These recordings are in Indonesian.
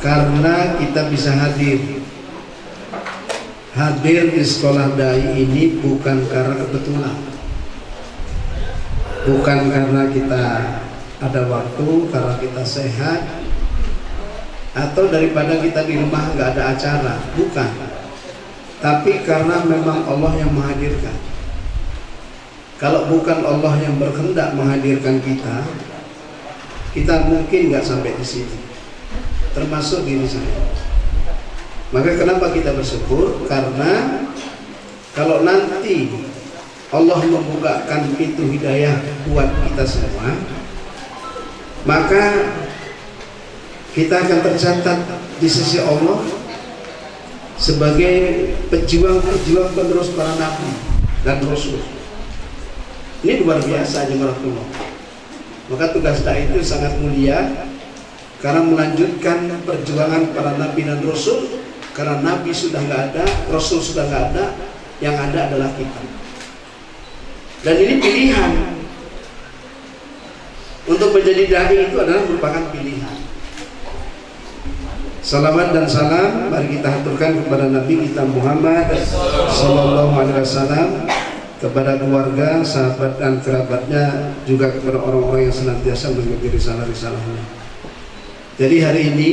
karena kita bisa hadir di sekolah dai ini bukan karena kebetulan, bukan karena kita ada waktu, karena kita sehat, atau daripada kita di rumah nggak ada acara, bukan. Tapi karena memang Allah yang menghadirkan. Kalau bukan Allah yang berkehendak menghadirkan kita mungkin nggak sampai di sini. Termasuk diri saya. Maka kenapa kita bersyukur? Karena kalau nanti Allah membukakan pintu hidayah buat kita semua, maka kita akan tercatat di sisi Allah sebagai pejuang-pejuang penerus para nabi dan rasul. Ini luar biasa jemaatullah. Maka tugas dai itu sangat mulia karena melanjutkan perjuangan para nabi dan rasul. Karena nabi sudah nggak ada, rasul sudah nggak ada, yang ada adalah kita. Dan ini pilihan. Untuk menjadi dai itu adalah merupakan pilihan. Salawat dan salam mari kita haturkan kepada Nabi kita Muhammad Sallallahu Alaihi Wasallam, kepada keluarga, sahabat dan kerabatnya, juga kepada orang-orang yang senantiasa mengikuti risalah-risalahnya. Jadi hari ini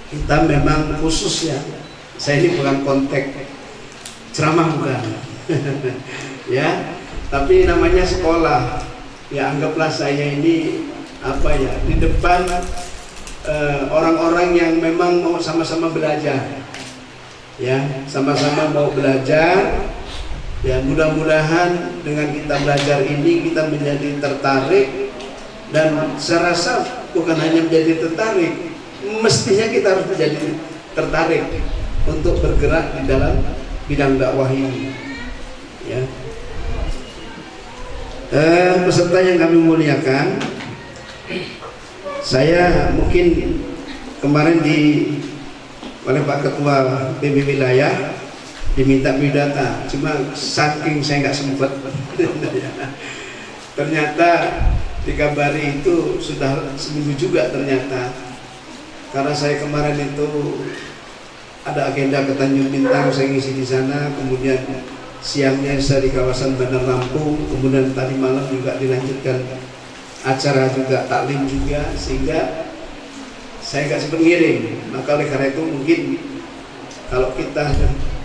kita memang khusus ya. Saya ini bukan konteks ceramah bukan, ya. Tapi namanya sekolah. Ya anggaplah saya ini apa ya, di depan orang-orang yang memang mau sama-sama belajar, ya sama-sama mau belajar. Ya mudah-mudahan dengan kita belajar ini kita menjadi tertarik, dan saya rasa bukan hanya menjadi tertarik, mestinya kita harus menjadi tertarik untuk bergerak di dalam bidang dakwah ini. Ya. Peserta yang kami muliakan, saya mungkin kemarin oleh Pak Ketua PB Wilayah diminta bidata, cuma saking saya nggak sempat. Ternyata dikabari itu sudah seminggu juga ternyata, karena saya kemarin itu ada agenda ke Tanjung Bintang, saya ngisi di sana, kemudian siangnya saya di kawasan Bandar Lampung, kemudian tadi malam juga dilanjutkan acara juga taklim juga, sehingga saya nggak sempat ngirim. Maka oleh karena itu mungkin kalau kita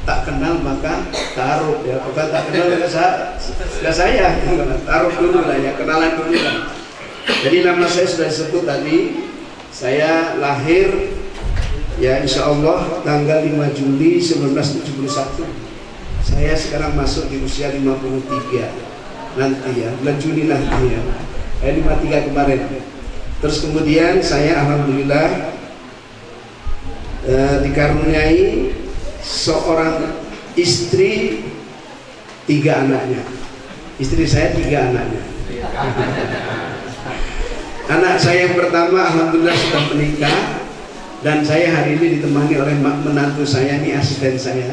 tak kenal maka taruh ya, bukan tak kenal nggak saya taruh dulu lah ya, kenalan dulu lah. Jadi nama saya sudah disebut tadi, saya lahir ya insya Allah tanggal 5 Juli 1971. Saya sekarang masuk di usia 53 nanti ya, bulan Juni nanti ya, 53 kemarin. Terus kemudian saya alhamdulillah dikaruniai seorang istri, 3 anaknya. Istri saya 3 anaknya. Anak saya yang pertama alhamdulillah sudah menikah, dan saya hari ini ditemani oleh menantu saya, ini asisten saya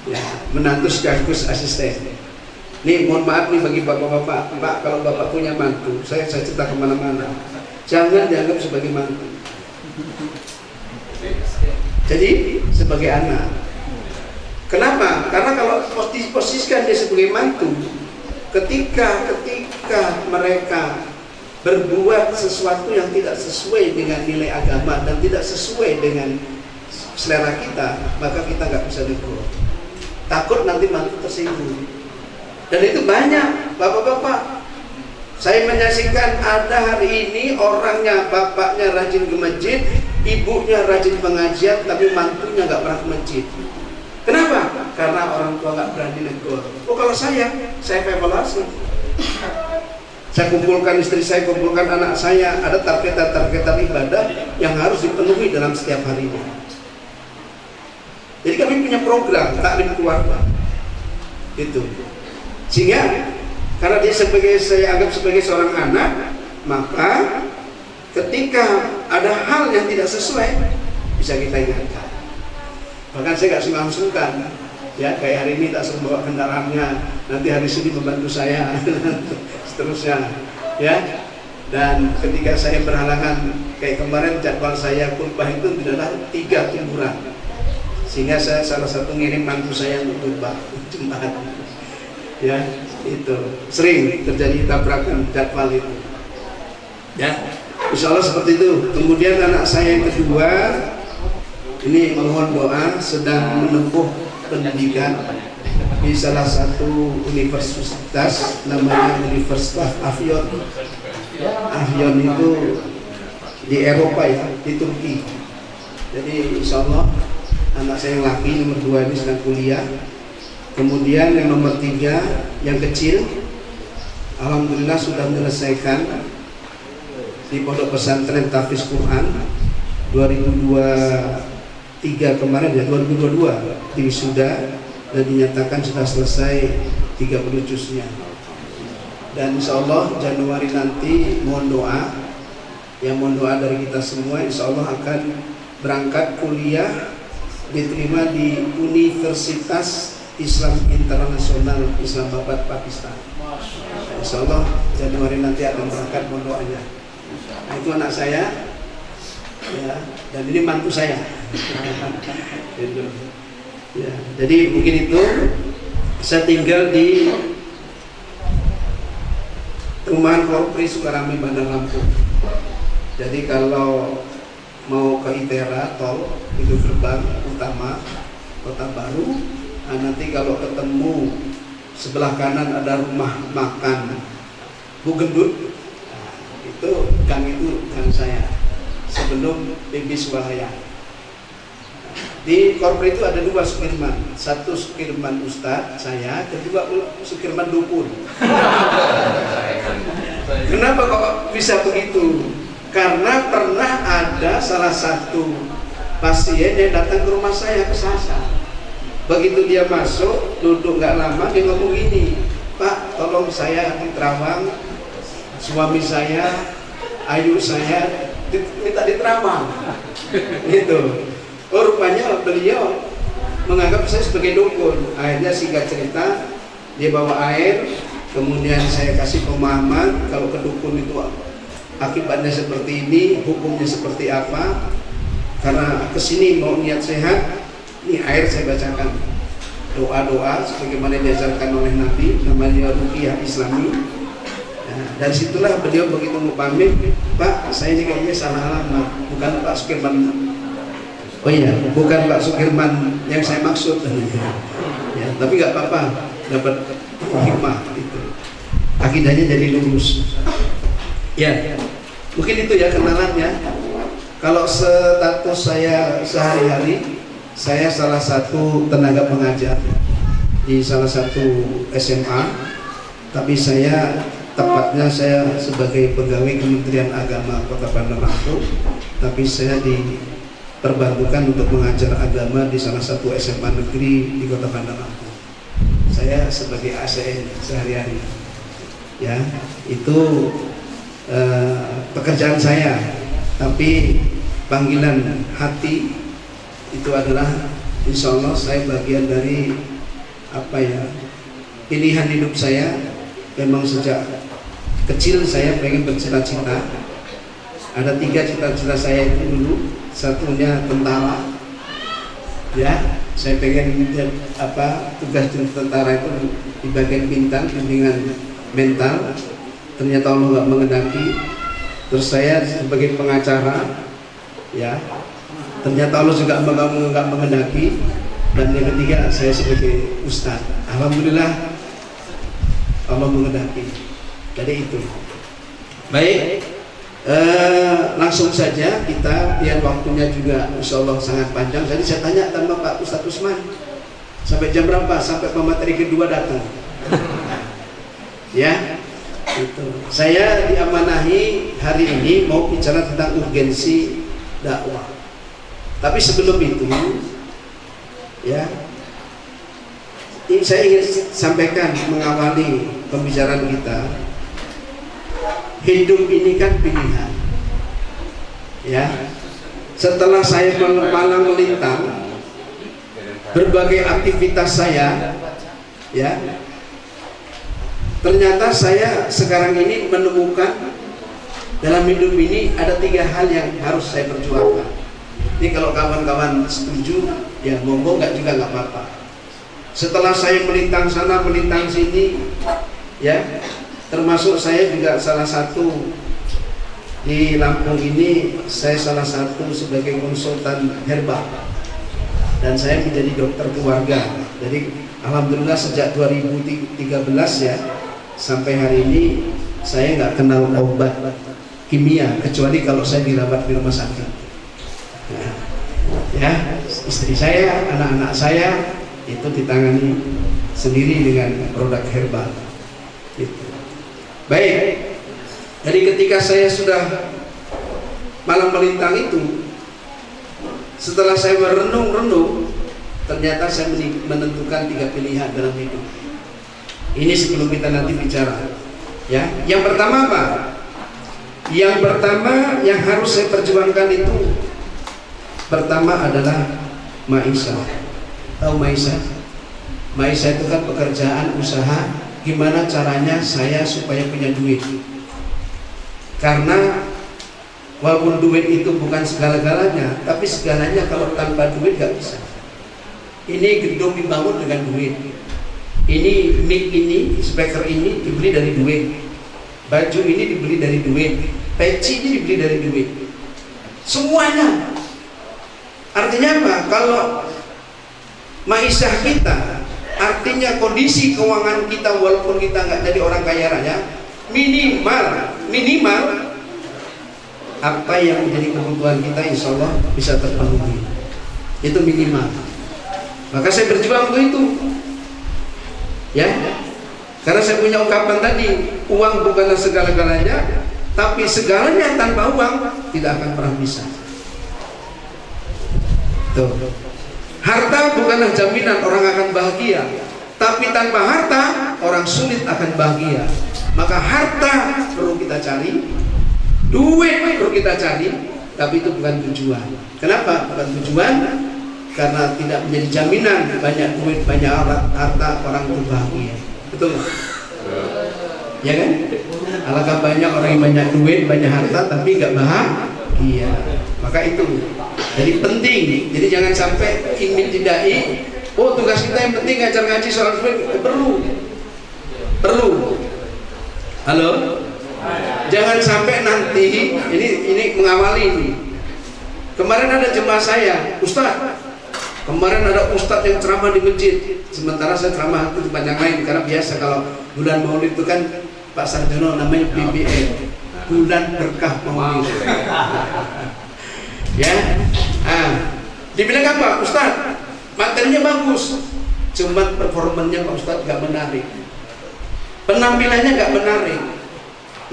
ya, menantu sekaligus asisten. Nih mohon maaf nih bagi bapak-bapak, Pak, kalau bapak punya mantu, saya cerita kemana-mana, jangan dianggap sebagai mantu. Jadi sebagai anak. Kenapa? Karena kalau posisikan dia sebagai mantu, ketika mereka berbuat sesuatu yang tidak sesuai dengan nilai agama dan tidak sesuai dengan selera kita, maka kita nggak bisa negur. Takut nanti mantu tersinggung. Dan itu banyak bapak-bapak. Saya menyaksikan ada hari ini orangnya, bapaknya rajin ke masjid, ibunya rajin pengajian, tapi mantunya nggak pernah ke masjid. Kenapa? Karena orang tua nggak berani negur. Oh kalau saya evaluasi. Saya kumpulkan istri saya, kumpulkan anak saya, ada targetan ibadah yang harus dipenuhi dalam setiap harinya. Jadi kami punya program taklim keluarga itu, sehingga karena dia saya anggap sebagai seorang anak, maka ketika ada hal yang tidak sesuai bisa kita ingatkan. Bahkan saya nggak sungkan-sungkan ya, kayak hari ini tak suruh bawa kendaraannya, nanti hari sini membantu saya seterusnya ya. Dan ketika saya berhalangan kayak kemarin, jadwal saya khutbah itu adalah 3 kuburan, sehingga saya salah satu ngirim mantu saya untuk khutbah Jumat. Ya, itu sering terjadi tabrakan jadwal itu. Ya, insya Allah seperti itu. Kemudian anak saya yang kedua ini mohon doa, sedang menempuh pendidikan di salah satu universitas, namanya Universitas Afyon. Afyon itu di Eropa ya, di Turki. Jadi insya Allah anak saya yang laki nomor 2 ini sedang kuliah. Kemudian yang nomor 3 yang kecil, alhamdulillah sudah menyelesaikan di Pondok Pesantren Tahfiz Quran 2023 kemarin ya, 2022 di wisuda dan dinyatakan sudah selesai 30 juznya. Dan insya Allah Januari nanti mohon doa, ya mohon doa dari kita semua, insya Allah akan berangkat kuliah, diterima di Universitas Islam Internasional Islamabad, Pakistan. Insya Allah Januari nanti akan berangkat, mohon doanya. Nah, itu anak saya, ya, dan ini mantu saya. Ya, jadi mungkin itu. Saya tinggal di Perumahan Korpri Sukarami, Bandar Lampung. Jadi kalau mau ke ITERA, tol pintu gerbang utama Kota Baru, nah nanti kalau ketemu sebelah kanan ada rumah makan Bu Gendut, nah, itu gang saya sebelum BB Swalaya. Di Korpri itu ada 2 Sukirman, satu Sukirman Ustadz saya, kedua Sukirman Dukun. Kenapa kok bisa begitu? Karena pernah ada salah satu pasien yang datang ke rumah saya ke Sasa. Begitu dia masuk, duduk nggak lama, dia ngomong gini, Pak, tolong saya di Terawang, suami saya, ayu saya minta di Terawang. Gitu. Oh, rupanya beliau menganggap saya sebagai dukun. Akhirnya singkat cerita, dia bawa air, kemudian saya kasih pemahaman kalau ke dukun itu akibatnya seperti ini, hukumnya seperti apa. Karena kesini mau niat sehat, ini air saya bacakan doa-doa sebagaimana diajarkan oleh Nabi, namanya ruqyah Islami. Nah, dari situlah beliau begitu mau pamit, Pak, saya ini kayaknya salah alamat, bukan Pak Sukirman. Oh iya, bukan Pak Sukirman yang saya maksud. Ya, tapi nggak apa-apa, dapat hikmah itu. Akidahnya jadi lurus. Ya, mungkin itu ya kenalannya. Kalau status saya sehari-hari, saya salah satu tenaga pengajar di salah satu SMA, tapi saya tepatnya saya sebagai pegawai Kementerian Agama Kota Bandar Lampung, tapi saya diperbantukan untuk mengajar agama di salah satu SMA negeri di Kota Bandar Lampung. Saya sebagai ASN sehari-hari, ya itu pekerjaan saya. Tapi panggilan hati itu adalah insya Allah saya bagian dari pilihan hidup saya. Memang sejak kecil saya pengen bercita-cita. Ada 3 cita-cita saya itu dulu. Satunya tentara, ya saya pengen tugas tentara itu di bagian bintang, bimbingan mental. Ternyata Allah nggak mengendaki. Terus saya sebagai pengacara, ya ternyata Allah juga nggak mengendaki. Dan yang ketiga saya sebagai ustadz, alhamdulillah Allah mengendaki. Jadi itu baik. Langsung saja kita, biar waktunya juga insya Allah sangat panjang. Jadi saya tanya sama Pak Ustadz Usman, sampai jam berapa? Sampai pemateri kedua datang. Ya, itu. Saya diamanahi hari ini mau bicara tentang urgensi dakwah. Tapi sebelum itu, ya, saya ingin sampaikan mengawali pembicaraan kita. Hidup ini kan pilihan, ya. Setelah saya malang melintang berbagai aktivitas saya, ya, ternyata saya sekarang ini menemukan dalam hidup ini ada 3 hal yang harus saya perjuangkan. Jadi kalau kawan-kawan setuju, ya monggo, nggak juga nggak apa-apa. Setelah saya melintang sana melintang sini, ya, termasuk saya juga salah satu di Lampung ini, saya salah satu sebagai konsultan herbal, dan saya menjadi dokter keluarga. Jadi alhamdulillah sejak 2013 ya sampai hari ini saya nggak kenal obat kimia kecuali kalau saya dirawat di rumah sakit. Nah, ya, istri saya, anak-anak saya itu ditangani sendiri dengan produk herbal. Gitu. Baik. Jadi ketika saya sudah malam melintang itu, setelah saya merenung-renung, ternyata saya menentukan 3 pilihan dalam hidup. Ini sebelum kita nanti bicara. Ya, yang pertama apa? Yang pertama yang harus saya perjuangkan itu, pertama adalah maisha. Tahu maisha? Maisha itu kan pekerjaan usaha. Gimana caranya saya supaya punya duit? Karena walaupun duit itu bukan segala-galanya, tapi segalanya kalau tanpa duit gak bisa. Ini gedung dibangun dengan duit. Ini mic ini, speaker ini dibeli dari duit. Baju ini dibeli dari duit. Peci ini dibeli dari duit. Semuanya. Artinya apa? Kalau maisha kita, artinya kondisi keuangan kita, walaupun kita nggak jadi orang kaya raya, minimal apa yang menjadi kebutuhan kita insya Allah bisa terpenuhi. Itu minimal. Maka saya berjuang untuk itu, ya, karena saya punya ungkapan tadi, uang bukanlah segala-galanya, tapi segalanya tanpa uang tidak akan pernah bisa. Tuh. Harta bukanlah jaminan orang akan bahagia, tapi tanpa harta orang sulit akan bahagia. Maka harta perlu kita cari, duit perlu kita cari, tapi itu bukan tujuan. Kenapa bukan tujuan? Karena tidak menjadi jaminan banyak duit, banyak harta orang itu bahagia. Betul nggak? Ya kan? Alangkah banyak orang yang banyak duit, banyak harta, tapi nggak bahagia. Maka itu jadi penting. Jadi jangan sampai ingin didai. Oh, tugas kita yang penting ngajar ngaji soal duit. Perlu. Halo? Jangan sampai nanti ini mengawali ini. Kemarin ada jemaah saya, Ustaz. Kemarin ada ustadz yang ceramah di masjid, sementara saya ceramah di tempat yang lain. Karena biasa kalau bulan Maulid itu kan Pak Sarjono namanya BBM, bulan berkah Maulid. Ya, dibilang apa? Ustadz, materinya bagus, cuma performanya Pak Ustadz gak menarik, penampilannya gak menarik.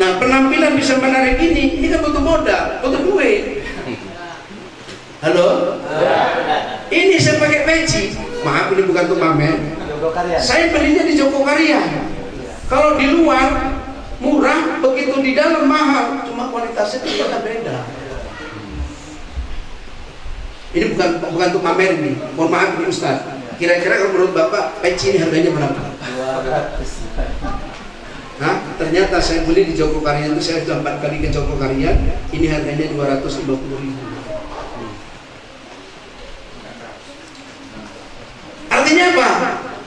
Nah, penampilan bisa menarik ini kan butuh modal, butuh duit. Halo? Ini saya pakai peci, maaf ini bukan untuk pamer. Saya belinya di Jogokarya. Kalau di luar murah, begitu di dalam mahal, cuma kualitasnya ternyata beda. Ini bukan untuk pamer ini. Mohon maaf ini Ustaz. Kira-kira kalau menurut Bapak peci ini harganya berapa? Nah, ternyata saya beli di Jogokarya itu, saya sudah 4 kali ke Jogokarya, ini harganya 250.000. Artinya apa?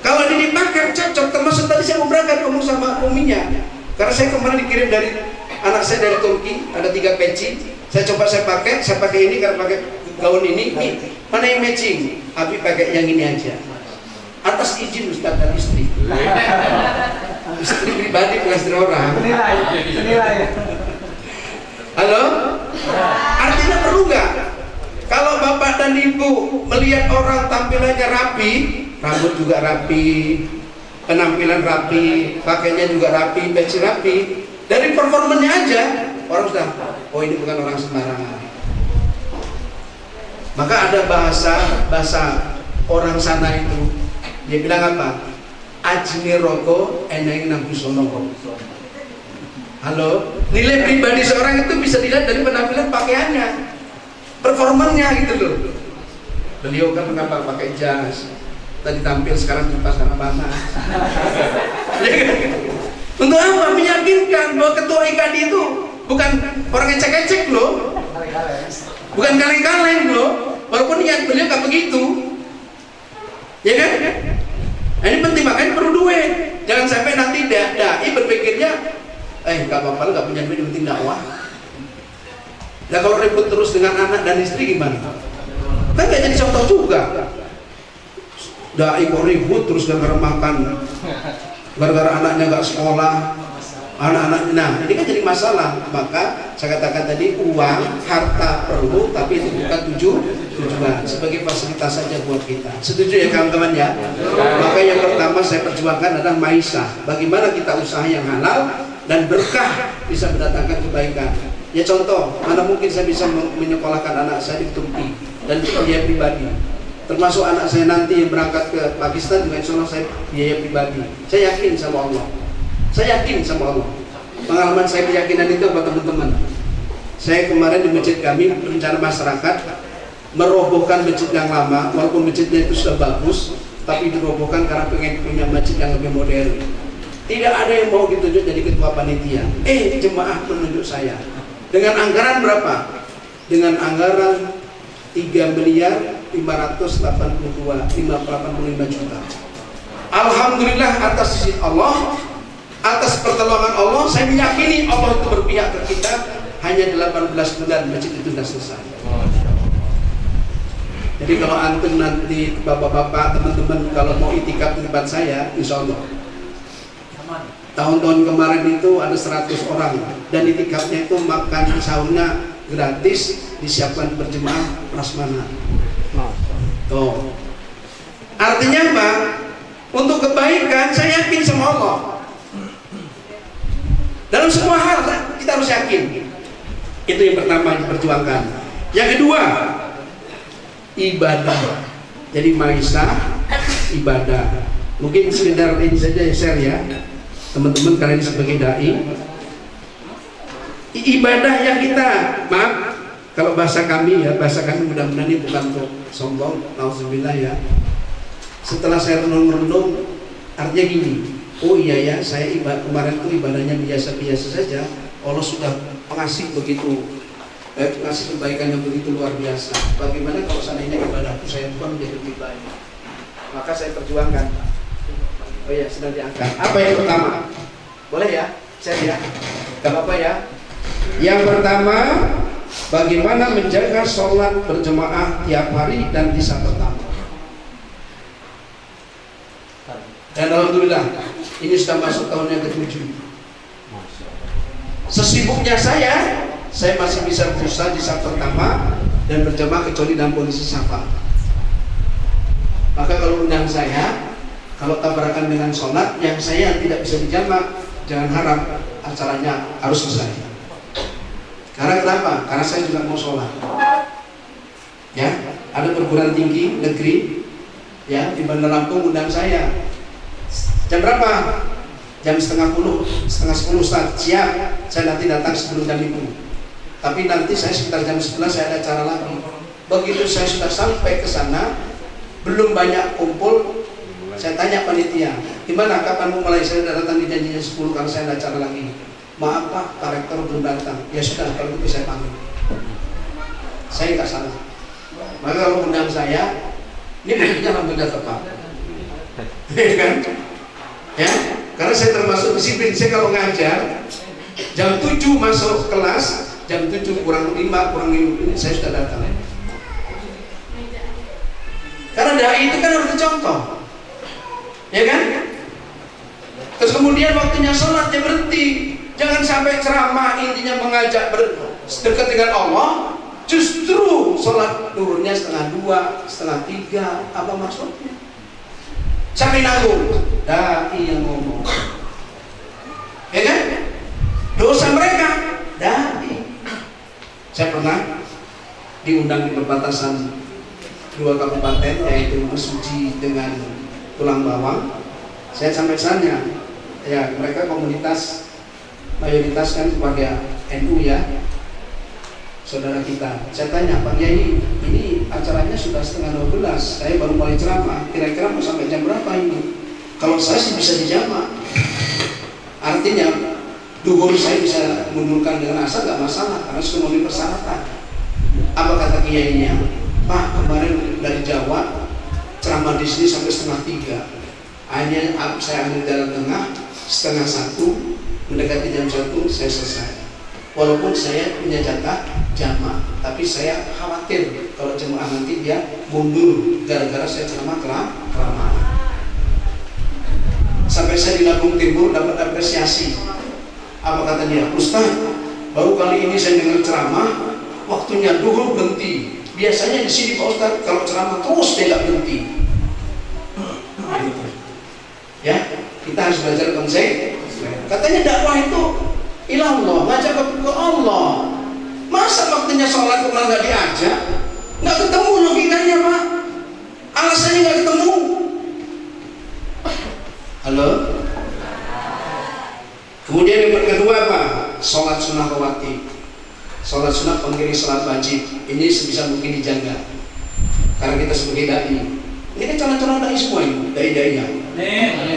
Kalau ini dipakai cocok, termasuk tadi saya mau berangkat ngomong sama uminya. Karena saya kemarin dikirim dari anak saya dari Turki, ada 3 peci. Saya pakai ini karena pakai gaun ini. Mana yang matching? Abi pakai yang ini aja. Atas izin Ustaz dan istri. Istri pribadi bukan istri orang. Senilai. Halo? Artinya perlu nggak? Kalau bapak dan ibu melihat orang tampilannya rapi, rambut juga rapi, penampilan rapi, pakainya juga rapi, peci rapi, dari performanya aja orang sudah, oh ini bukan orang sembarangan. Maka ada bahasa orang sana itu, dia bilang apa? Ajni roko eneng nang busonoko. Halo, nilai pribadi seorang itu bisa dilihat dari penampilan pakaiannya, performanya gitu loh. Beliau kan mengapa pakai jas, tadi tampil sekarang di pasar panas. Untuk apa? Meyakinkan bahwa ketua IKD itu bukan orang ecek-ecek loh, bukan kaleng-kaleng loh, walaupun niat beliau nggak begitu, ya kan? Nah, ini penting, makanya perlu duit. Jangan sampai nanti dai berpikirnya, nggak apa-apa, nggak punya duit, penting dakwah. Nah kalau ribut terus dengan anak dan istri gimana? Kan nggak jadi contoh juga. Dai kok ribut terus gara-gara makan, gara-gara anaknya nggak sekolah, anak-anak. Nah ini kan jadi masalah. Maka saya katakan tadi, uang, harta perlu, tapi itu bukan tujuan, sebagai fasilitas saja buat kita. Setuju ya kawan-kawan ya? Maka yang pertama saya perjuangkan adalah maisha. Bagaimana kita usaha yang halal dan berkah bisa mendatangkan kebaikan. Ya contoh, mana mungkin saya bisa menyekolahkan anak saya di Turki dan biaya pribadi. Termasuk anak saya nanti yang berangkat ke Pakistan juga insya Allah saya biaya pribadi. Saya yakin sama Allah. Saya yakin sama Allah. Pengalaman saya, keyakinan itu apa teman-teman? Saya kemarin di masjid kami rencana masyarakat merobohkan masjid yang lama, walaupun masjidnya itu sudah bagus, tapi dirobohkan karena pengen punya masjid yang lebih modern. Tidak ada yang mau ditunjuk jadi ketua panitia. Jemaah menunjuk saya. Dengan anggaran berapa? Dengan anggaran 3.582.585 juta. Alhamdulillah atas izin Allah, atas pertolongan Allah, saya meyakini Allah itu berpihak ke kita. Hanya 18 bulan masjid itu sudah selesai. Jadi kalau antum nanti, bapak-bapak, teman-teman, kalau mau itikaf di tempat saya, insya Allah. Tahun-tahun kemarin itu ada 100 orang dan itikafnya itu makan sahurnya gratis, disiapkan berjemaah prasmanan. Tuh. Artinya apa? Untuk kebaikan saya yakin sama Allah. Dalam semua hal kita harus yakin. Itu yang pertama diperjuangkan. Yang kedua, ibadah. Jadi maisha, ibadah. Mungkin sekedar ini saja share ya. Teman-teman kalian sebagai dai, ibadah yang kita, maaf kalau bahasa kami ya, bahasa kami mudah-mudahan ini bukan untuk sombong, nauzubillah ya. Setelah saya renung-renung, artinya gini, oh iya ya, saya kemarin itu ibadahnya biasa-biasa saja. Allah sudah mengasih begitu, mengasih kebaikan yang begitu luar biasa. Bagaimana kalau seandainya ibadahku saya bukan menjadi lebih baik? Maka saya perjuangkan. Oh ya, sedang diangkat. Apa yang pertama? Boleh ya? Share ya? Gak apa-apa ya? Yang pertama, bagaimana menjaga sholat berjemaah tiap hari dan di saat pertama. Dan alhamdulillah, ini sudah masuk tahun yang ke-7. Sesibuknya saya masih bisa berusaha di saat pertama dan berjemaah kecuali dalam kondisi safar. Maka kalau undang saya, kalau tabrakan dengan sholat yang saya tidak bisa dijamak, jangan harap acaranya harus selesai. Karena kenapa? Karena saya juga mau sholat. Ya, ada perguruan tinggi negeri, ya di Bandar Lampung undang saya. Jam berapa? Jam setengah 10 Ustaz. Siap, saya nanti datang sebelum jam itu. Tapi nanti saya sekitar jam 11 saya ada acara lagi. Begitu saya sudah sampai ke sana, belum banyak kumpul. Saya tanya panitia, gimana kapan mau mulai? Saya sudah datang di janjinya 10 kalau saya ada acara lagi. Maaf Pak, Pak Rektor belum datang. Ya sudah, kalau itu saya panggil. Saya nggak salah. Maka kalau undang saya, ini buktinya alhamdulillah tepat. Ya kan? Ya, karena saya termasuk disiplin. Saya kalau ngajar, jam 7 masuk kelas, jam 7 kurang 5 ini saya sudah datang. Karena dai itu kan harus dicontoh. Ya kan? Terus kemudian waktunya sholat dia berhenti. Jangan sampai ceramah intinya mengajak berdekat dengan Allah, justru sholat duhurnya 1:30, 1:30. Apa maksudnya? Sampai nanggung. Dai yang ngomong. Ya kan? Dosa mereka dai. Saya pernah diundang di perbatasan 2 kabupaten, yaitu Mesuji dengan Tulang Bawang. Saya sampai sana, ya mereka komunitas mayoritas kan keluarga NU ya, saudara kita. Saya tanya, Pak Kiai, ini acaranya sudah 11:30, saya baru mulai ceramah, kira-kira mau sampai jam berapa ini? Kalau saya sih bisa dijamak. Artinya Duhur saya bisa mundurkan dengan asar nggak masalah karena sudah memenuhi persyaratan. Apa kata kiainya? Pak, kemarin dari Jawa ceramah di sini sampai 2:30. Hanya saya ambil jalan tengah 1:30, mendekati jam 1 saya selesai. Walaupun saya punya jatah jamak, tapi saya khawatir kalau jemaah nanti dia mundur gara-gara saya ceramah kelamaan. Sampai saya di Lampung Timur dapat apresiasi. Apa kata dia? Ustaz, baru kali ini saya dengar ceramah waktunya duhur berhenti. Biasanya di sini Pak Ustaz kalau ceramah terus dia nggak berhenti. Ya, kita harus belajar konsep. Katanya dakwah itu ilallah, ngajak ke Allah. Masa waktunya sholat kok malah nggak diajak? Nggak ketemu logikanya Pak. Alasannya nggak ketemu. Halo. Kemudian yang kedua apa? Sholat sunnah rawatib. Sholat sunnah pengiring sholat wajib. Ini sebisa mungkin dijaga. Karena kita sebagai dai. Ini kan calon-calon dai semua ini, dai-dainya.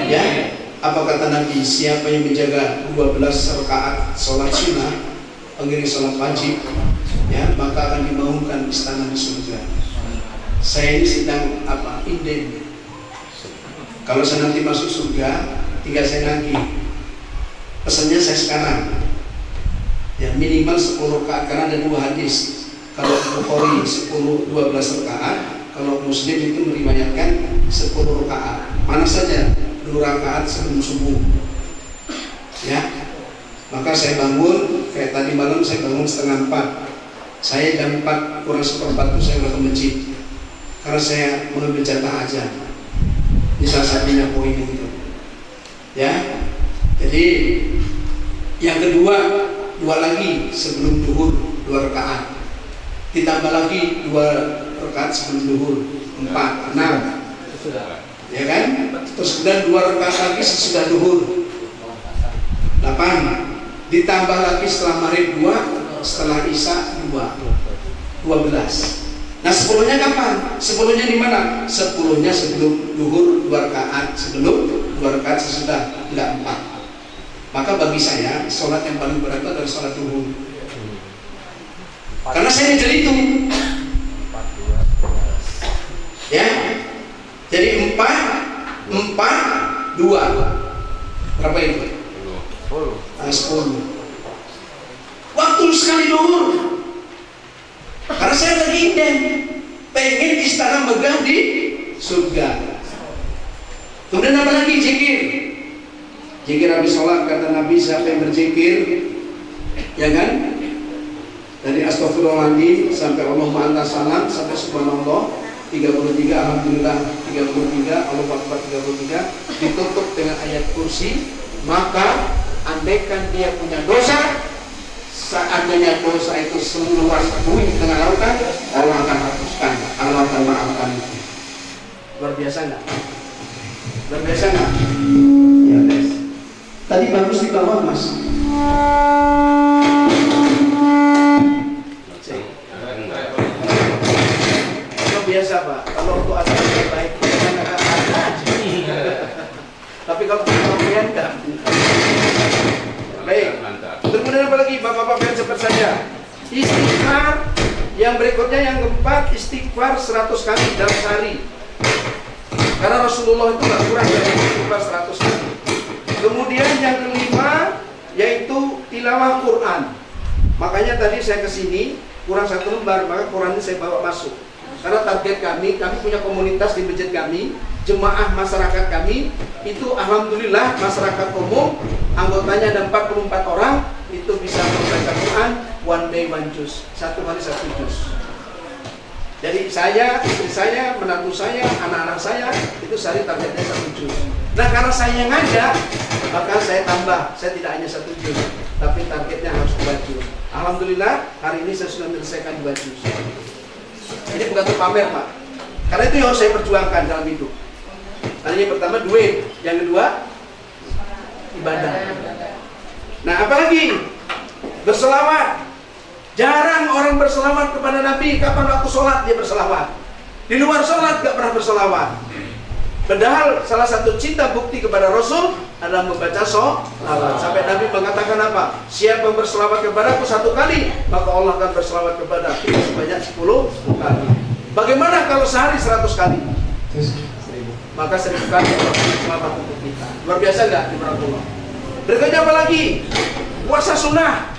Ya. Apa kata Nabi? Siapa yang menjaga 12 rakaat sholat sunnah pengiring sholat wajib, ya, maka akan dibangunkan istana di surga. Saya ini sedang inden. Kalau saya nanti masuk surga, tinggal saya nagih. Pesannya saya sekarang, ya minimal 10 rakaat karena ada 2 hadis. Kalau Bukhari 12 rakaat, kalau Muslim itu meriwayatkan 10 rakaat. Mana saja 2 rakaat sebelum subuh. Ya, maka saya bangun kayak tadi malam saya bangun 3:30. Saya jam 4 kurang 1/4 itu saya udah ke masjid karena saya mengambil jatah aja. Ini salah satunya poin itu. Ya, jadi yang kedua 2 lagi sebelum duhur 2 rakaat, ditambah lagi 2 rakaat sebelum duhur 4, 6, ya kan? Terus kemudian 2 rakaat lagi sesudah duhur 8, ditambah lagi setelah maghrib 2, setelah isya 12. Nah 10-nya kapan? 10-nya di mana? 10-nya sebelum duhur 2 rakaat, sebelum 2 rakaat sesudah, enggak 4. Maka bagi saya sholat yang paling berat itu adalah sholat duhur. Karena saya ngejar itu. Ya. Jadi 4, 2. Berapa itu? 10. Waktu sekali duhur. Karena saya lagi inden, pengen istana megah di surga. Kemudian apa lagi? Zikir. Zikir habis sholat, kata Nabi, siapa yang berzikir, ya kan, dari astagfirullahaladzim sampai Allahumma anta salam sampai subhanallah 33, alhamdulillah 33, Allahu akbar 33, ditutup dengan ayat kursi. Maka andaikan dia punya dosa, seandainya dosa itu seluas bumi di tengah lautan, Allah akan hapuskan, Allah akan maafkan itu. Luar biasa nggak? Luar biasa nggak? Ya guys. Tadi bagus di bawah Mas. Itu biasa Pak. Kalau untuk asal baik kita ada aja. Tapi kalau kemudian enggak. Baik. Kemudian apa lagi Bapak-bapak yang cepat saja. Istighfar yang berikutnya yang keempat, istighfar 100 kali dalam sehari. Karena Rasulullah itu enggak kurang dari istighfar 100 kali. Kemudian yang kelima yaitu tilawah Quran. Makanya tadi saya kesini kurang 1 lembar, maka Quran ini saya bawa masuk. Karena target kami punya komunitas di masjid kami, jemaah masyarakat kami itu alhamdulillah masyarakat umum, anggotanya ada 44 orang, itu bisa membaca Quran one day one juz, 1 hari 1 juz. Jadi saya, istri saya, menantu saya, anak-anak saya itu sehari targetnya 1 juz. Nah karena saya yang ngajak, maka saya tambah, saya tidak hanya 1 juz, tapi targetnya harus 2 juz. Alhamdulillah hari ini saya sudah menyelesaikan 2 juz. Ini bukan untuk pamer Pak, karena itu yang harus saya perjuangkan dalam hidup. Nah, yang pertama duit, yang kedua ibadah. Nah apalagi berselawat. Jarang orang berselawat kepada Nabi. Kapan waktu sholat dia berselawat? Di luar sholat gak pernah berselawat. Padahal salah satu cinta bukti kepada Rasul adalah membaca sholawat. Sampai Nabi mengatakan apa? Siapa yang berselawat kepadaku 1 kali, maka Allah akan berselawat kepada kita sebanyak 10 kali. Bagaimana kalau sehari 100 kali? Maka 1000 kali Allah akan berselawat untuk kita. Luar biasa nggak di Allah? Berikutnya apa lagi? Puasa sunnah.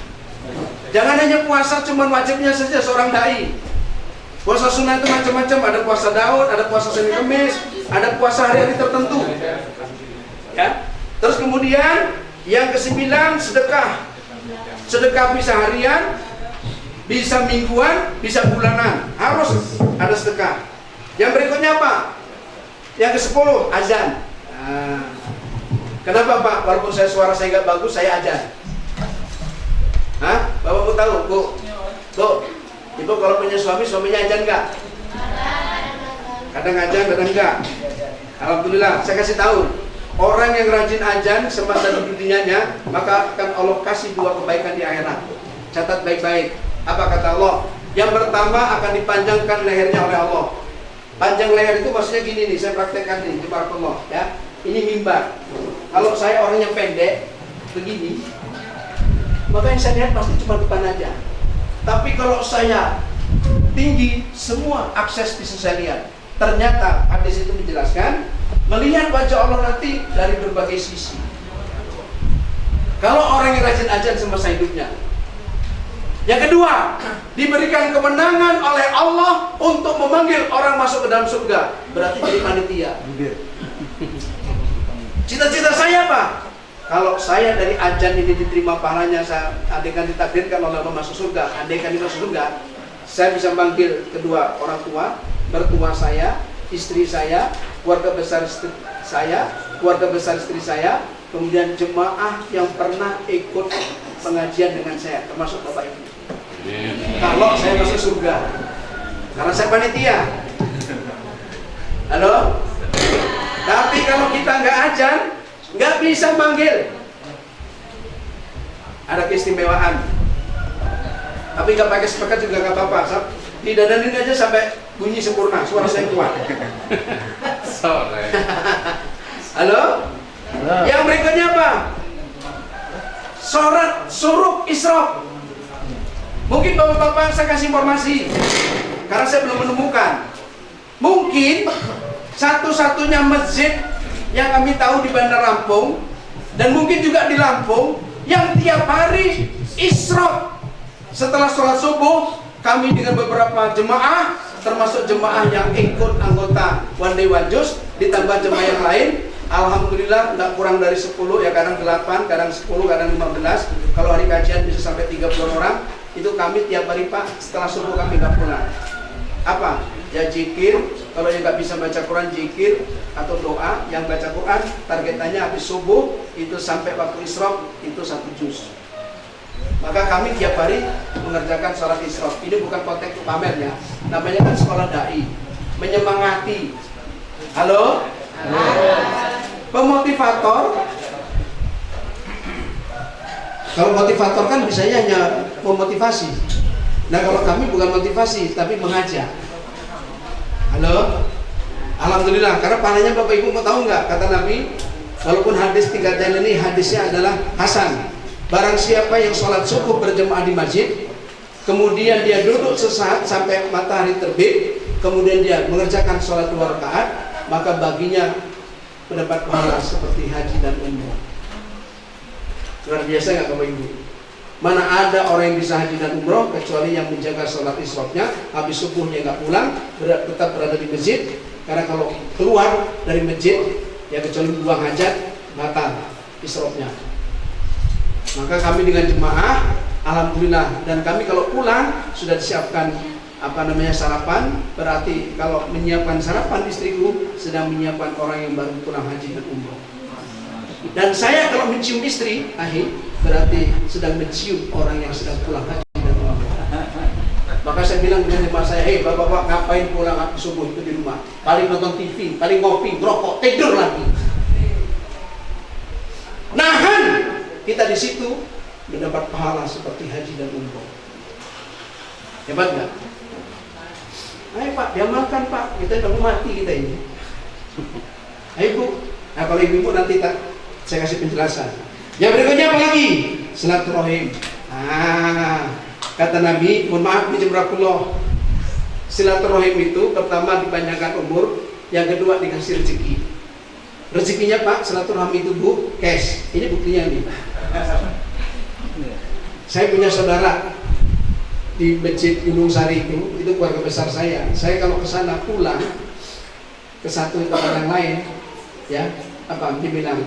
Jangan hanya puasa cuman wajibnya saja seorang dai. Puasa sunnah itu macam-macam. Ada puasa Daud, ada puasa Senin Kemis, ada puasa hari-hari tertentu. Ya. Terus kemudian yang ke-9 sedekah. Sedekah bisa harian, bisa mingguan, bisa bulanan. Harus ada sedekah. Yang berikutnya apa? Yang ke-10 azan. Nah, kenapa Pak? Walaupun suara saya nggak bagus, saya azan. Hah? Bapak mau tahu, Bu? Bu, Ibu kalau punya suami, suaminya azan nggak? Kadang azan, kadang enggak. Alhamdulillah, saya kasih tahu. Orang yang rajin azan semasa di dunianya, maka akan Allah kasih 2 kebaikan di akhirat. Catat baik-baik. Apa kata Allah? Yang pertama akan dipanjangkan lehernya oleh Allah. Panjang leher itu maksudnya gini nih, saya praktekkan nih, Allah ya. Ini mimbar. Kalau saya orangnya pendek, begini, maka yang saya lihat pasti cuma depan aja. Tapi kalau saya tinggi, semua akses bisa saya lihat. Ternyata hadis itu menjelaskan melihat wajah Allah nanti dari berbagai sisi. Kalau orang yang rajin azan semasa hidupnya. Yang kedua, diberikan kemenangan oleh Allah untuk memanggil orang masuk ke dalam surga. Berarti jadi panitia. Cita-cita saya apa? Kalau saya dari azan ini diterima pahalanya, saya andaikan ditakdirkan oleh Allah masuk surga, andaikan masuk surga, saya bisa manggil kedua orang tua, mertua saya, istri saya, keluarga besar istri saya, keluarga besar istri saya, kemudian jemaah yang pernah ikut pengajian dengan saya, termasuk Bapak Ibu. Kalau saya masuk surga, karena saya panitia. Halo? Tapi kalau kita nggak azan, nggak bisa manggil. Ada keistimewaan. Tapi nggak pakai sepakat juga nggak apa-apa. Didadanin aja sampai bunyi sempurna, suara saya kuat. Halo? Yang berikutnya apa? Suruk Isra. Mungkin bapak-bapak saya kasih informasi, karena saya belum menemukan. Mungkin satu-satunya masjid yang kami tahu di Bandar Lampung, dan mungkin juga di Lampung, yang tiap hari Isra setelah sholat subuh, kami dengan beberapa jemaah, termasuk jemaah yang ikut anggota One Day One Juz, ditambah jemaah yang lain, alhamdulillah nggak kurang dari 10, ya kadang 8, kadang 10, kadang 15. Kalau hari kajian bisa sampai 30 orang. Itu kami tiap hari Pak, setelah subuh kami nggak pulang. Apa? Ya zikir, kalau yang nggak bisa baca Quran zikir atau doa. Yang baca Quran targetannya habis subuh itu sampai waktu Isra itu 1 juz. Maka kami tiap hari mengerjakan sholat Isra. Ini bukan konteks pamernya, namanya kan sekolah dai, menyemangati. Halo? Pemotivator. Kalau motivator kan bisanya hanya memotivasi. Nah kalau kami bukan motivasi, tapi mengajak. Halo? Alhamdulillah, karena pahalanya Bapak Ibu mau tahu nggak? Kata Nabi, walaupun hadis 3 jalan ini hadisnya adalah hasan. Barang siapa yang sholat subuh berjemaah di masjid, kemudian dia duduk sesaat sampai matahari terbit, kemudian dia mengerjakan sholat 2 rakaat, maka baginya mendapat pahala seperti haji dan umroh. Luar biasa nggak Bapak Ibu? Mana ada orang yang bisa haji dan umroh kecuali yang menjaga sholat isrofnya, habis subuhnya nggak pulang, tetap berada di masjid. Karena kalau keluar dari masjid, ya kecuali buang hajat, batal isrofnya. Maka kami dengan jemaah, alhamdulillah, dan kami kalau pulang sudah disiapkan sarapan. Berarti kalau menyiapkan sarapan, istriku sedang menyiapkan orang yang baru pulang haji dan umroh. Dan saya kalau mencium istri, berarti sedang mencium orang yang sedang pulang haji dan umroh. Maka saya bilang dengan jemaah saya, hei bapak-bapak ngapain pulang habis subuh itu di rumah? Paling nonton TV, paling ngopi, ngerokok, tidur lagi. Nahan kita di situ mendapat pahala seperti haji dan umroh. Hebat nggak? Ayo Pak, diamalkan Pak, kita udah mati kita ini. Ayo Bu. Nah kalau ibu nanti saya kasih penjelasan. Yang berikutnya apa lagi? Silaturahim. Kata Nabi, mohon maaf bijamrakullah. Silaturahim itu pertama dipanjangkan umur, yang kedua dikasih rezeki. Rezekinya Pak, silaturahmi itu Bu, cash. Ini buktinya nih. Saya punya saudara di Masjid Gunung Sari itu keluarga besar saya. Saya kalau ke sana pulang ke satu tempat yang lain, ya, dia bilang,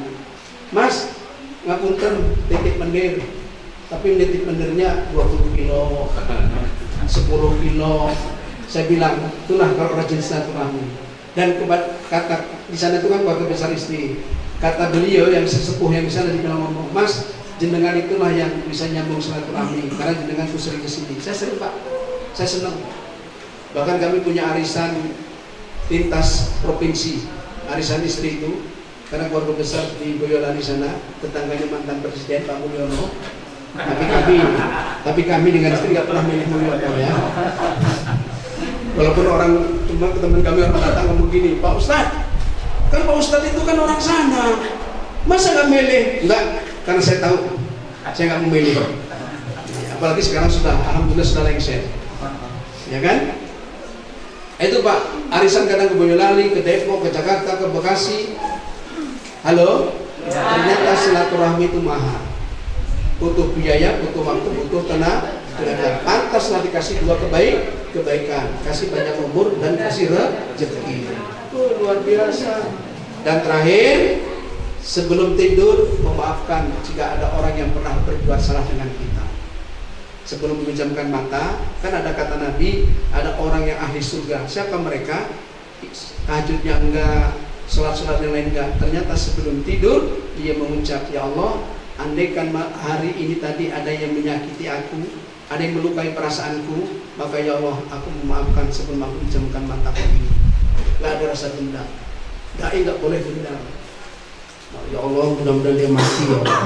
Mas, ngapunten titip mendir, tapi titip mendirnya 20 kilo, 10 kilo. Saya bilang, itulah kalau rajin silaturahmi. Dan kata di sana itu kan keluarga besar istri. Kata beliau yang sesepuh yang di sana dibilang ngomong, Mas, jenengan itulah yang bisa nyambung silaturahmi karena jenengan tuh sering kesini. Saya sering Pak, saya senang. Bahkan kami punya arisan lintas provinsi, arisan istri itu, karena keluarga besar di Boyolali sana, tetangganya mantan presiden Pak Mulyono. Tapi kami dengan istri nggak pernah milih Mulyono ya. Walaupun orang cuma teman kami orang datang ngomong gini, Pak Ustadz, kan Pak Ustadz itu kan orang sana, masa nggak milih? Enggak, karena saya tahu saya nggak memilih. Apalagi sekarang sudah, alhamdulillah sudah lengser, ya kan? Itu Pak, arisan kadang ke Boyolali, ke Depok, ke Jakarta, ke Bekasi. Halo, ternyata silaturahmi itu mahal, butuh biaya, butuh waktu, butuh tenaga. Pantaslah dikasih dua kebaikan, kasih banyak umur dan kasih rezeki. Itu luar biasa. Dan terakhir, sebelum tidur memaafkan jika ada orang yang pernah berbuat salah dengan kita. Sebelum memejamkan mata, kan ada kata Nabi, ada orang yang ahli surga. Siapa mereka? Tahajudnya enggak, sholat-sholat yang lain enggak. Ternyata sebelum tidur dia mengucap, ya Allah, andaikan hari ini tadi ada yang menyakiti aku, ada yang melukai perasaanku, maka ya Allah, aku memaafkan sebelum aku menjamkan mataku ini. Gak ada rasa dendam. Dai gak boleh dendam. Ya Allah, mudah-mudahan dia mati ya Allah.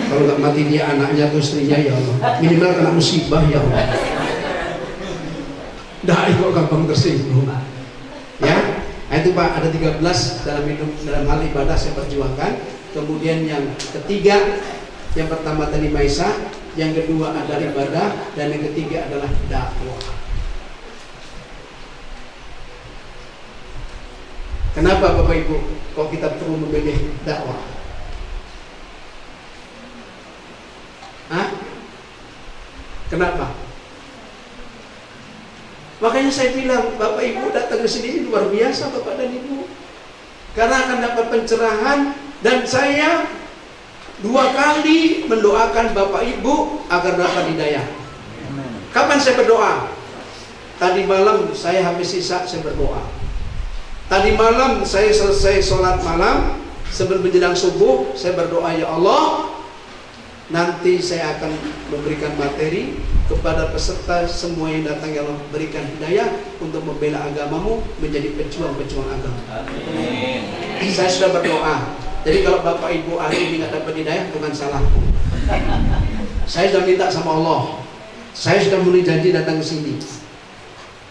Kalau gak mati dia anaknya atau istrinya ya Allah. Minimal kena musibah ya Allah. Dai kok gampang tersinggung. Ya, itu Pak, ada 13 dalam hidup, dalam hal ibadah saya perjuangkan. Kemudian yang ketiga, yang pertama tadi maisah, yang kedua adalah ibadah, dan yang ketiga adalah dakwah. Kenapa Bapak Ibu kok kita perlu memilih dakwah? Kenapa? Makanya saya bilang, Bapak Ibu datang ke sini luar biasa Bapak dan Ibu, karena akan dapat pencerahan. Dan saya 2 kali mendoakan Bapak Ibu agar dapat hidayah. Kapan saya berdoa? Tadi malam saya habis isya saya berdoa. Tadi malam saya selesai sholat malam, sebelum menjelang subuh saya berdoa, ya Allah, nanti saya akan memberikan materi kepada peserta semua yang datang, ya Allah, berikan hidayah untuk membela agamamu, menjadi pejuang-pejuang agama. Amin. Saya sudah berdoa. Jadi kalau Bapak Ibu hari ini nggak dapat hidayah, bukan salahku. Saya sudah minta sama Allah. Saya sudah mulai janji datang ke sini.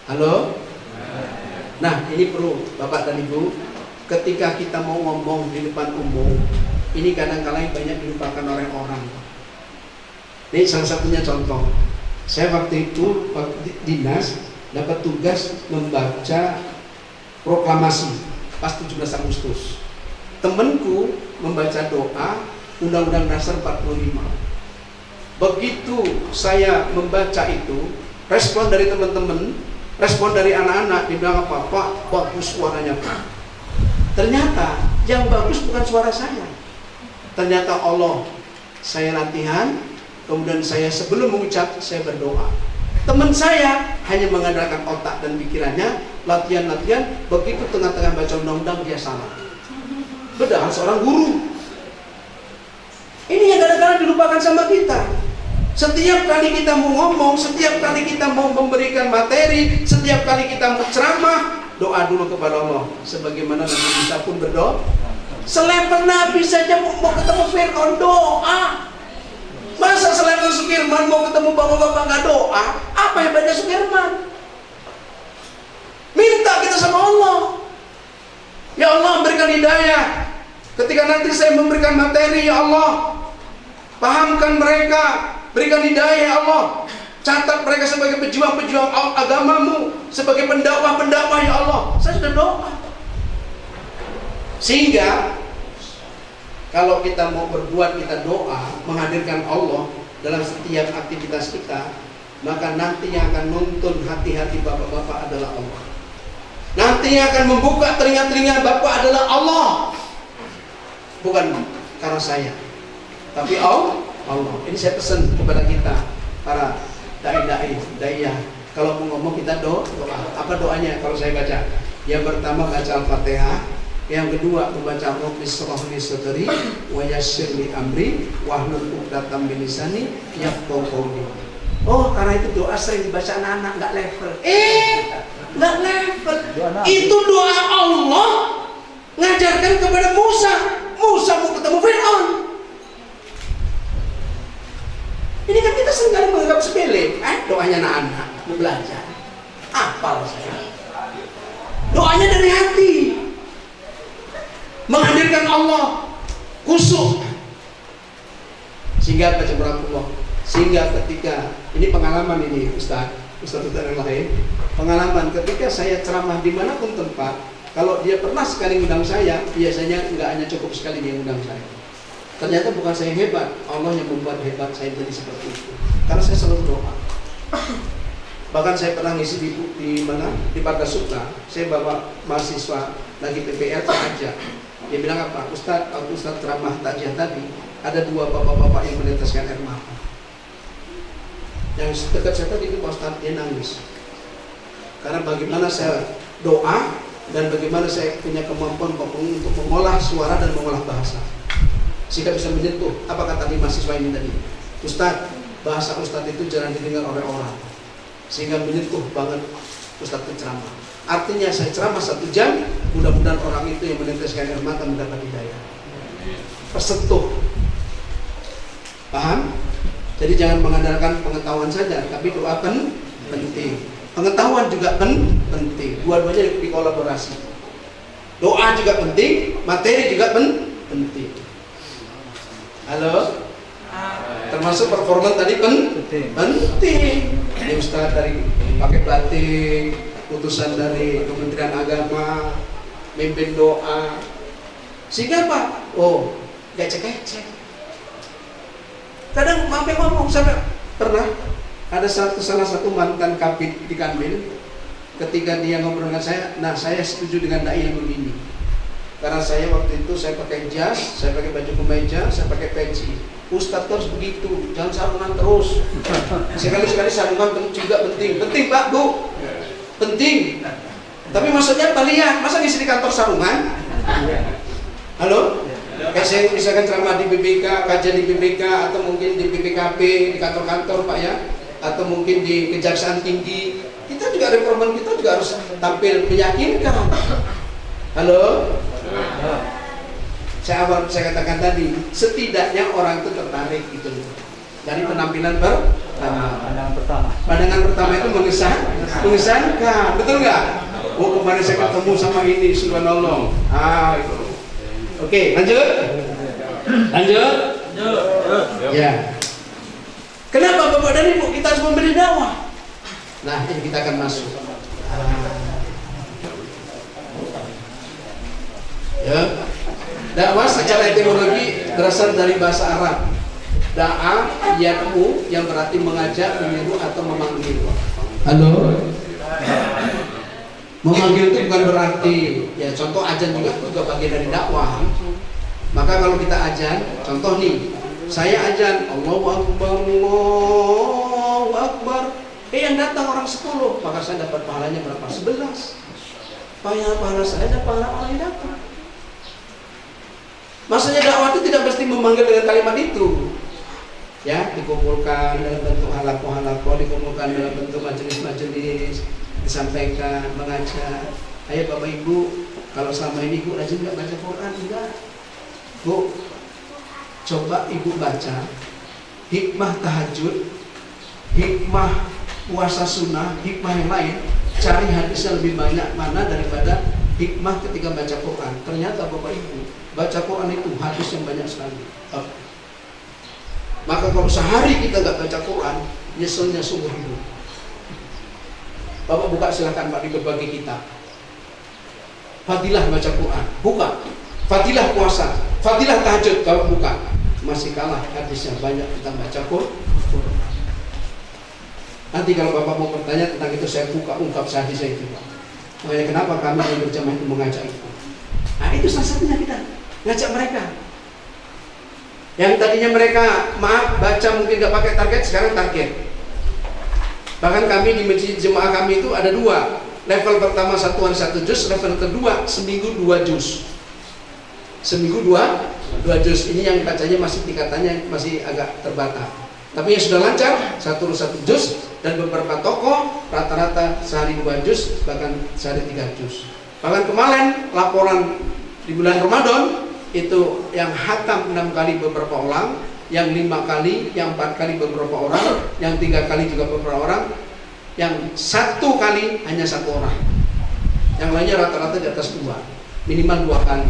Halo? Nah, ini perlu Bapak dan Ibu, ketika kita mau ngomong di depan umum, ini kadang-kadang banyak dilupakan oleh orang. Ini salah satunya contoh. Saya waktu itu dinas dapat tugas membaca proklamasi pas 17 Agustus. Temanku membaca doa Undang-Undang Dasar 45. Begitu saya membaca itu, respon dari teman-teman, respon dari anak-anak, dibilang apa? Pak, bagus suaranya Pak. Ternyata yang bagus bukan suara saya. Ternyata Allah. Saya latihan, kemudian saya sebelum mengucap, saya berdoa. Teman saya hanya mengandalkan otak dan pikirannya, latihan-latihan, begitu tengah-tengah baca undang-undang dia salah. Padahal seorang guru. Ini yang kadang-kadang dilupakan sama kita. Setiap kali kita mau ngomong, setiap kali kita mau memberikan materi, setiap kali kita mau ceramah, doa dulu kepada Allah. Sebagaimana Nabi Musa pun berdoa. Selevel Nabi saja mau ketemu Fir'aun doa. Masa selevel Sukirman mau ketemu bapak-bapak nggak doa? Apa hebatnya Sukirman? Minta kita sama Allah. Ya Allah, berikan hidayah. Ketika nanti saya memberikan materi, ya Allah, pahamkan mereka, berikan hidayah, ya Allah. Catat mereka sebagai pejuang-pejuang agamamu, sebagai pendakwah-pendakwah, ya Allah. Saya sudah doa. Sehingga kalau kita mau berbuat, kita doa, menghadirkan Allah dalam setiap aktivitas kita, maka nanti yang akan nuntun hati-hati bapak-bapak adalah Allah. Nanti yang akan membuka telinga-telinga bapak adalah Allah. Bukan karena saya, tapi Allah. Ini saya pesan kepada kita para dai-dai. Kalau mau ngomong kita doa. Apa doanya kalau saya baca? Yang pertama baca Al-Fatihah, yang kedua membaca Rabbi shrah li sadri wa yassir li amri wahlul 'uqdatam min lisani yafqahu qawli. Oh, karena itu doa sering dibaca anak-anak, nggak level. Nggak level. Itu doa Allah ngajarkan kepada Musa. Musa mau ketemu Fir'aun. Ini kan kita seringkali menganggap sepele. Doanya anak-anak mau belajar. Apal saya. Doanya dari hati, menghadirkan Allah, khusyuk. Sehingga baca berapa, sehingga ketika ini pengalaman ini Ustaz yang lain, pengalaman ketika saya ceramah dimanapun tempat, kalau dia pernah sekali undang saya, biasanya nggak hanya cukup sekali dia undang saya. Ternyata bukan saya hebat, Allah yang membuat hebat saya jadi seperti itu. Karena saya selalu doa. Bahkan saya pernah ngisi di mana? Di Parda Sutra. Saya bawa mahasiswa lagi PPR aja. Dia bilang apa? Ustaz, waktu Ustaz ceramah takjiah tadi, ada dua bapak-bapak yang meneteskan air mata. Yang dekat saya tadi itu Pak Ustaz, dia nangis. Karena bagaimana saya doa dan bagaimana saya punya kemampuan untuk mengolah suara dan mengolah bahasa, sehingga bisa menyentuh. Apa kata di mahasiswa ini tadi? Ustaz, bahasa Ustaz itu jarang didengar oleh orang, sehingga menyentuh banget Ustaz itu ceramah. Artinya saya ceramah 1 jam, mudah-mudahan orang itu yang meneteskan air mata mendapat hidayah, tersentuh. Paham? Jadi jangan mengandalkan pengetahuan saja, tapi doa penting. Pengetahuan juga penting. Dua-duanya dikolaborasi. Doa juga penting, materi juga penting. Halo? Termasuk performa tadi penting. Ini Ustaz dari pakai batik, utusan dari Kementerian Agama, mimpin doa. Sehingga apa? Oh, gak cek. Kadang sampai ngomong, sampai pernah ada salah satu mantan kabid di Kanwil, ketika dia ngobrol dengan saya, nah saya setuju dengan dai yang begini. Karena saya waktu itu saya pakai jas, saya pakai baju kemeja, saya pakai peci. Ustadz terus begitu, jangan sarungan terus. Sekali-sekali sarungan juga penting. Penting Pak, Bu. Penting. Tapi maksudnya apa, lihat, masa ngisi di kantor sarungan? Halo? Kayak saya misalkan ceramah di BPK, kajian di BPK, atau mungkin di BPKP, di kantor-kantor Pak ya, atau mungkin di Kejaksaan Tinggi, kita juga reforman kita juga harus tampil meyakinkan. Halo? Saya katakan tadi, setidaknya orang itu tertarik gitu dari penampilan pandangan pertama itu mengesankan, betul nggak? Oh, kemarin saya ketemu sama ini, subhanallah. Itu. Oke, lanjut. Ya. Kenapa Bapak dan Ibu kita harus memberi dakwah? Nah, ini kita akan masuk. Ya. Dakwah secara etimologi berasal dari bahasa Arab. Da'a yad'u yang berarti mengajak, menyeru atau memanggil. Halo. Memanggil itu bukan berarti ya, contoh azan juga bagian dari dakwah. Maka kalau kita azan, contoh nih, saya azan Allahu Akbar, Allahu Akbar. Yang datang orang 10, maka saya dapat pahalanya berapa? 11. Pahala saya dan pahala orang yang datang. Maksudnya dakwah itu tidak mesti memanggil dengan kalimat itu. Ya, dikumpulkan dalam bentuk halaqah, dikumpulkan dalam bentuk majelis-majelis, disampaikan, mengajak. Ayo Bapak Ibu, kalau selama ini Ibu rajin nggak baca Quran, enggak? Bu, coba Ibu baca hikmah tahajud, hikmah puasa sunnah, hikmah yang lain. Cari hadisnya lebih banyak mana daripada hikmah ketika baca Quran. Ternyata Bapak Ibu, baca Quran itu hadis yang banyak sekali. Maka kalau sehari kita nggak baca Quran, nyeselnya seumur hidup. Bapak buka silakan Pak di berbagai kitab. Fadilah baca Quran, buka. Fadilah puasa, fadilah tahajud, Bapak buka. Masih kalah hadisnya banyak kita baca Quran. Nanti kalau Bapak mau bertanya tentang itu, saya buka ungkap hadisnya itu, Pak. Makanya kenapa kami yang berjamaah itu mengajak itu. Nah itu salah satunya kita ngajak mereka. Yang tadinya mereka baca mungkin nggak pakai target, sekarang target. Bahkan kami di masjid jemaah kami itu ada dua. Level pertama satuan 1 juz, level kedua seminggu 2 juz. Seminggu 2 juz. Ini yang bacanya masih tingkatannya masih agak terbatas. Tapi yang sudah lancar 1 juz, dan beberapa tokoh rata-rata sehari 2 juz, bahkan sehari 3 juz. Bahkan kemarin laporan di bulan Ramadan itu yang khatam 6 kali beberapa orang, yang 5 kali, yang 4 kali beberapa orang, yang 3 kali juga beberapa orang, yang 1 kali hanya 1 orang, yang lainnya rata-rata di atas 2, minimal 2 kali.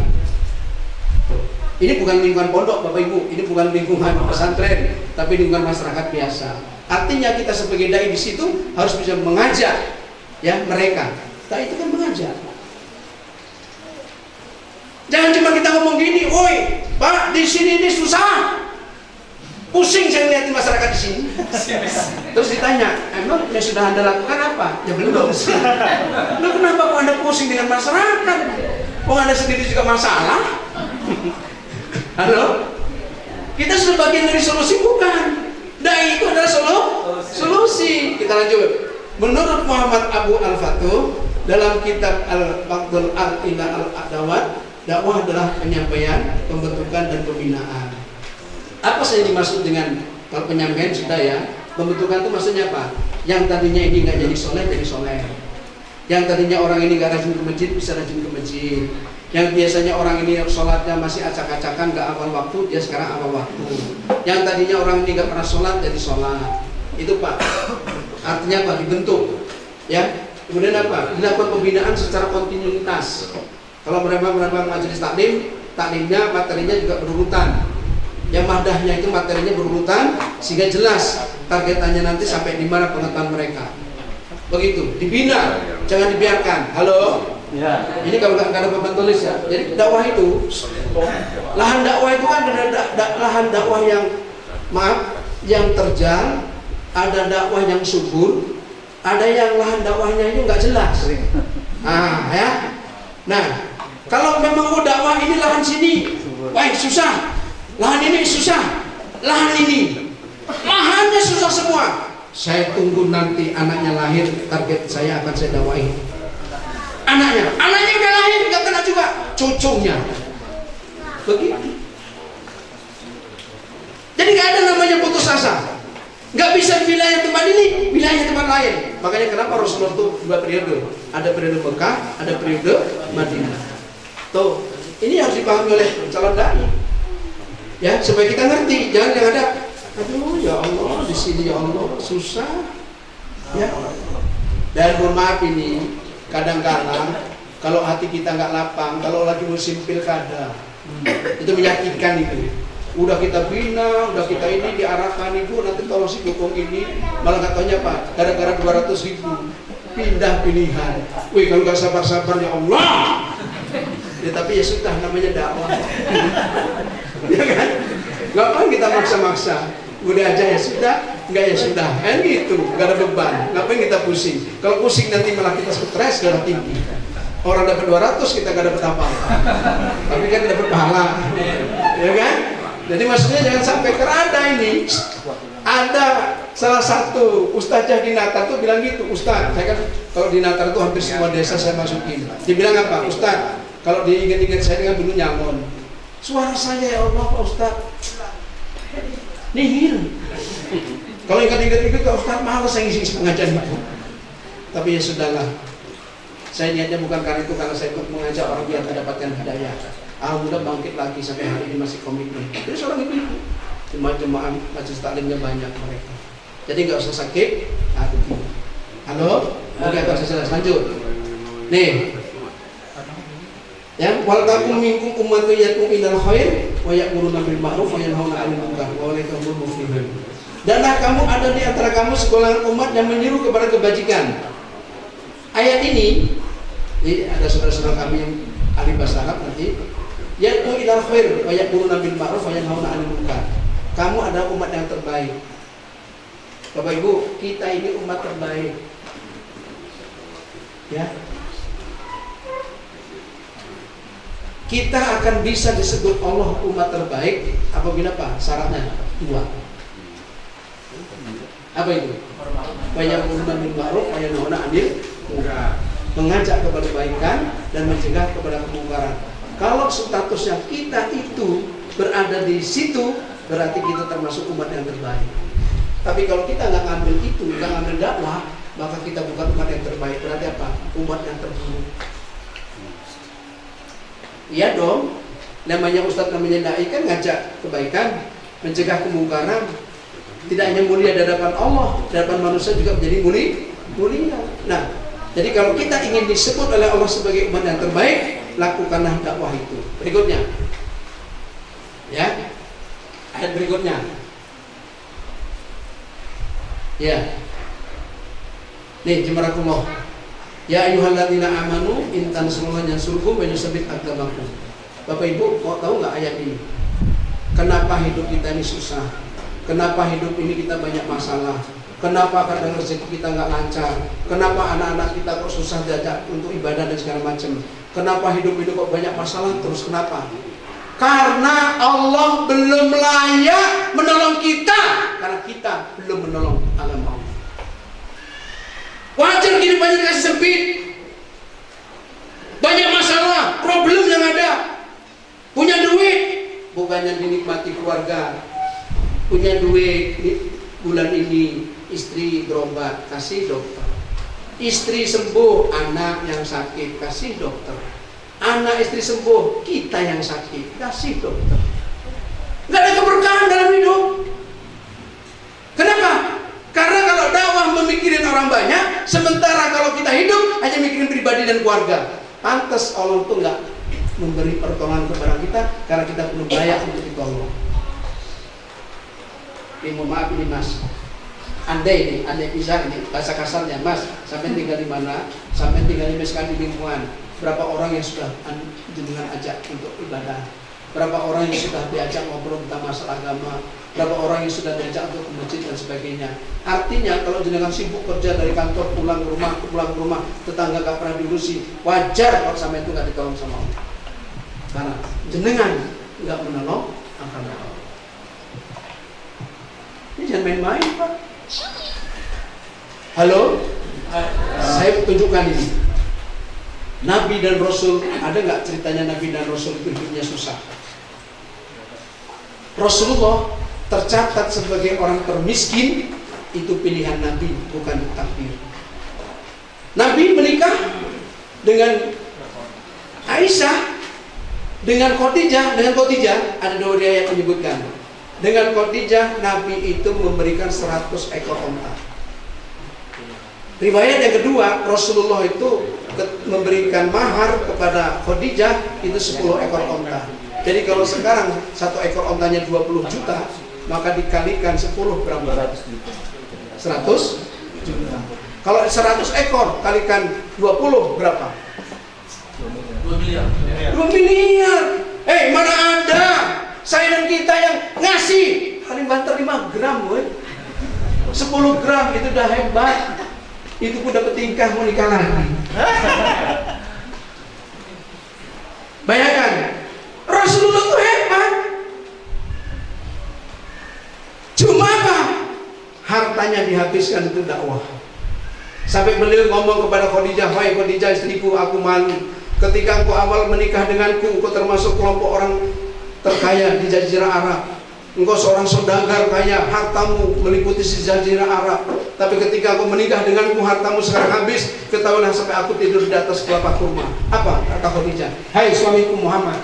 Ini bukan lingkungan pondok Bapak Ibu, ini bukan lingkungan pesantren, tapi lingkungan masyarakat biasa. Artinya kita sebagai dai di situ harus bisa mengajak ya mereka. Dai itu kan mengajak. Jangan cuma kita ngomong gini, "Woi, Pak, di sini ini susah." Pusing saya lihat masyarakat di sini. Terus ditanya, "Emang yang sudah Anda lakukan apa?" Ya belum. Loh, kenapa kok Anda pusing dengan masyarakat? Oh, Anda sendiri juga masalah. Halo? Kita sudah bagian dari solusi, bukan? Dai itu adalah solusi. Kita lanjut. Menurut Muhammad Abu Al-Fatuh dalam kitab Al-Faqdul Al-Ila Al-Adawat, dakwah adalah penyampaian, pembentukan dan pembinaan. Apa saja dimaksud dengan kalau penyampaian sudah ya? Pembentukan itu maksudnya apa? Yang tadinya ini nggak jadi soleh jadi soleh. Yang tadinya orang ini nggak rajin ke masjid bisa rajin ke masjid. Yang biasanya orang ini sholatnya masih acak-acakan, gak awal waktu, dia sekarang awal waktu. Yang tadinya orang ini gak pernah sholat, jadi sholat. Itu Pak. Artinya apa? Dibentuk. Ya. Kemudian apa? Dilakukan pembinaan secara kontinuitas. Kalau mereka majelis taklimnya materinya juga berurutan. Yang madahnya itu materinya berurutan, sehingga jelas targetannya nanti sampai di mana pengetahuan mereka. Begitu. Dibina, jangan dibiarkan. Halo. Ya. Ini kalau nggak ada papan tulis ya. Jadi dakwah itu, lahan dakwah itu kan ada lahan dakwah yang yang terjal, ada dakwah yang subur, ada yang lahan dakwahnya itu nggak jelas. Ya. Nah, kalau memang mau dakwah ini lahan sini, baik susah, lahan ini susah, lahan ini, lahannya susah semua. Saya tunggu nanti anaknya lahir, target saya akan saya dakwahi. Anaknya udah lahir, nggak kena juga, cucunya. Begitu. Jadi nggak ada namanya putus asa. Nggak bisa di wilayah tempat ini, wilayah tempat lain. Makanya kenapa Rasulullah itu 2 periode. Ada periode Mekah, ada periode Madinah. Tuh, ini harus dipahami oleh calon dai. Ya, supaya kita ngerti. Jangan yang ada, aduh ya Allah, di sini ya Allah susah. Ya. Dan mohon maaf ini. Kadang-kadang kalau hati kita nggak lapang, kalau lagi musim pilkada, itu menyakitkan itu. Udah kita bina, udah kita ini diarahkan ibu, nanti tolong si dukung ini, malah nggak taunya Pak, gara-gara 200.000 pindah pilihan. Wih kalau nggak sabar-sabar ya Allah. Ya tapi ya sudah, namanya dakwah. Ya kan? Ngapain kita maksa-maksa? Udah aja ya sudah, enggak ya sudah, kan gitu, nggak ada beban. Ngapain kita pusing? Kalau pusing nanti malah kita stres, darah tinggi. Orang dapat 200, kita nggak dapat apa-apa. Tapi kan dapat pahala, ya kan? Jadi maksudnya jangan sampai kerada ini. Ada salah satu ustazah di Natar tuh bilang gitu, Ustaz, saya kan kalau di Natar tuh hampir semua desa saya masukin. Dia bilang apa? Ustaz, kalau diingat-ingat saya dengan Gunung Nyamun, suara saya ya Allah Pak Ustaz nihil. Kalau ingat-ingat Pak Ustaz malas saya ngisi pengajian itu. Tapi ya sudahlah. Saya niatnya bukan karena itu, karena saya ikut mengajak orang biar mendapatkan hidayah. Alhamdulillah bangkit lagi sampai hari ini masih komitmen. Jadi seorang ibu-ibu, jemaah majelis taklimnya banyak mereka. Jadi nggak usah sakit hati. Halo, mungkin akan saya lanjut. Nih, Ya, wal takum minkum ummatun yad'una ilal khair wa ya'muruna bil ma'ruf wa yanhauna 'anil munkar wa ulaika humul muflihun. Danlah kamu ada di antara kamu segolongan umat yang menyeru kepada kebajikan. Ayat ini ada saudara-saudara kami yang ahli bahasa Arab nanti, yad'u ilal khair wa ya'muruna bil ma'ruf wa yanhauna 'anil munkar. Kamu ada umat yang terbaik. Bapak Ibu, kita ini umat terbaik. Ya. Kita akan bisa disebut Allah umat terbaik apabila apa? Syaratnya dua. Apa itu? Ya'muruna bil ma'ruf wa yanhauna 'anil munkar. Mengajak kepada kebaikan dan mencegah kepada kemungkaran. Kalau statusnya kita itu berada di situ, berarti kita termasuk umat yang terbaik. Tapi kalau kita nggak ngambil itu, nggak ngambil dakwah, maka kita bukan umat yang terbaik. Berarti apa? Umat yang terburuk. Iya dong, namanya ustadz, namanya dai kan ngajak kebaikan, mencegah kemungkaran. Tidak hanya mulia di hadapan Allah, di hadapan manusia juga menjadi mulia. Nah, jadi kalau kita ingin disebut oleh Allah sebagai umat yang terbaik, lakukanlah dakwah itu. Berikutnya, ya, ayat berikutnya, ya, nih jemarakumullah. Ya ayyuhalladzina amanu in tansurullaha yansurkum wa yusabbit aqdamakum. Bapak Ibu, mau tahu nggak ayat ini? Kenapa hidup kita ini susah? Kenapa hidup ini kita banyak masalah? Kenapa kadang rezeki kita nggak lancar? Kenapa anak-anak kita kok susah diajak untuk ibadah dan segala macam? Kenapa hidup ini kok banyak masalah terus? Kenapa? Karena Allah belum layak menolong kita, karena kita belum menolong alam Allah. Wajar kehidupannya dikasih sempit, banyak masalah, problem yang ada. Punya duit, bukannya dinikmati keluarga. Punya duit, bulan ini istri berobat, kasih dokter. Istri sembuh, anak yang sakit, kasih dokter. Anak istri sembuh, kita yang sakit, kasih dokter. Gak ada keberkahan dalam hidup. Kenapa? Karena kalau dakwah memikirin orang banyak, sementara kalau kita hidup hanya mikirin pribadi dan keluarga. Pantas Allah tuh nggak memberi pertolongan kepada kita karena kita belum layak untuk ditolong. Ini mohon maaf ini Mas. Andai bisa ini bahasa kasarnya, Mas, sampai tinggal di mana? Sampai tinggal di di lingkungan. Berapa orang yang sudah jenengan ajak untuk ibadah? Berapa orang yang sudah diajak ngobrol tentang masalah agama? Berapa orang yang sudah diajak untuk ke masjid dan sebagainya? Artinya kalau jenengan sibuk kerja dari kantor pulang ke rumah, tetangga gak pernah diurusi, wajar kalau sampai itu gak ditolong sama Allah. Karena jenengan gak menolong akan Allah. Ini jangan main-main Pak. Halo? Saya tunjukkan ini. Nabi dan Rasul, ada gak ceritanya Nabi dan Rasul itu hidupnya susah? Rasulullah tercatat sebagai orang termiskin, itu pilihan Nabi, bukan takdir. Nabi menikah dengan Aisyah, dengan Khadijah ada dua riwayat menyebutkan. Dengan Khadijah Nabi itu memberikan 100 ekor onta. Riwayat yang kedua, Rasulullah itu memberikan mahar kepada Khadijah itu 10 ekor onta. Jadi kalau sekarang satu ekor ontanya 20 juta, maka dikalikan 10 berapa? 100 juta. Kalau 100 ekor kalikan 20 berapa? 2 miliar. 2 miliar. Mana ada saingan kita yang ngasih paling banter 5 gram, woy. 10 gram itu udah hebat. Itu pun dapat tingkah mau nikah lagi. Bayangkan, Rasulullah itu hebat. Cuma apa? Hartanya dihabiskan untuk dakwah. Sampai beliau ngomong kepada Khadijah, "Hai Khadijah istriku, aku malu. Ketika engkau awal menikah denganku, engkau termasuk kelompok orang terkaya di Jazirah Arab. Engkau seorang saudagar kaya, hartamu meliputi Jazirah Arab. Tapi ketika aku menikah denganku, hartamu sekarang habis. Ketahuilah sampai aku tidur di atas kelapa kurma." Apa kata Khadijah? "Hai suamiku Muhammad,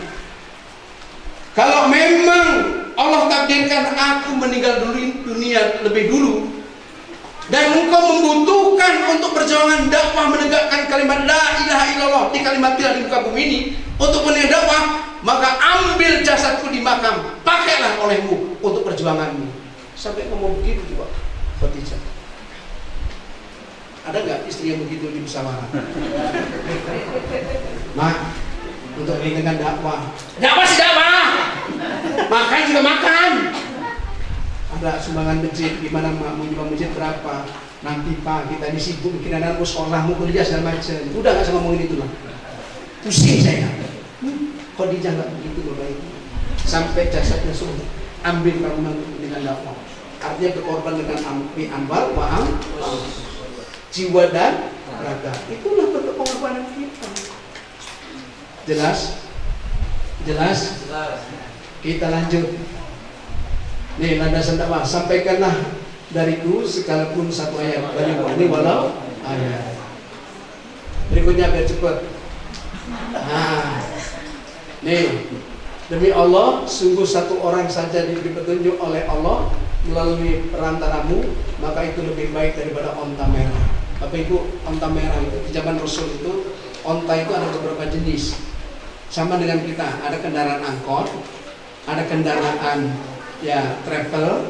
kalau memang Allah takdirkan aku meninggal dunia lebih dulu, Dan engkau membutuhkan untuk perjuangan dakwah menegakkan kalimat la ilaha illallah di kalimat di muka bumi ini. Untuk menegakkan dakwah, maka ambil jasadku di makam, pakailah olehmu untuk perjuanganmu. Sampai ngomong begitu juga Khadijah. Ada nggak istri yang begitu di musyawarah? Mak, untuk menegakkan dakwah. Dakwah sih dakwah. Makan juga makan. Ada sumbangan masjid, gimana mak mau nyumbang masjid berapa? Nanti pak kita ini sibuk bikin anak sekolah, mau kuliah segala macam. Udah nggak usah ngomongin itu lah. Pusing saya. Khadijah nggak begitu loh baik. Sampai jasadnya semua ambil kamu dengan dakwah. Artinya berkorban dengan amwal, wa'am, jiwa dan raga. Itulah bentuk pengorbanan kita. Jelas? Jelas? Kita lanjut. Nih landasan dakwah, sampaikanlah dariku sekalipun satu ayat. Ini walau ayat. Berikutnya biar cepat. Nah, nih demi Allah, sungguh satu orang saja diberi petunjuk oleh Allah melalui perantaramu, maka itu lebih baik daripada onta merah. Bapak Ibu, onta merah itu di zaman Rasul itu, onta itu ada beberapa jenis. Sama dengan kita, ada kendaraan angkot, ada kendaraan ya travel,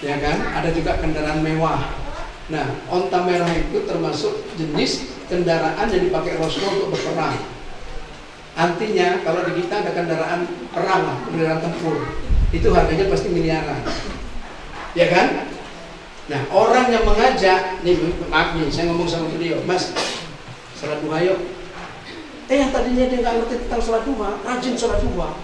ya kan, ada juga kendaraan mewah. Nah, onta merah itu termasuk jenis kendaraan yang dipakai Rasul untuk berperang. Artinya kalau di kita ada kendaraan perang, kendaraan tempur, itu harganya pasti miliaran, ya kan? Nah, orang yang mengajak, nih maaf nih, saya ngomong sama beliau, Mas, salat duha yuk. Yang tadinya dia nggak ngerti tentang salat duha, rajin salat duha,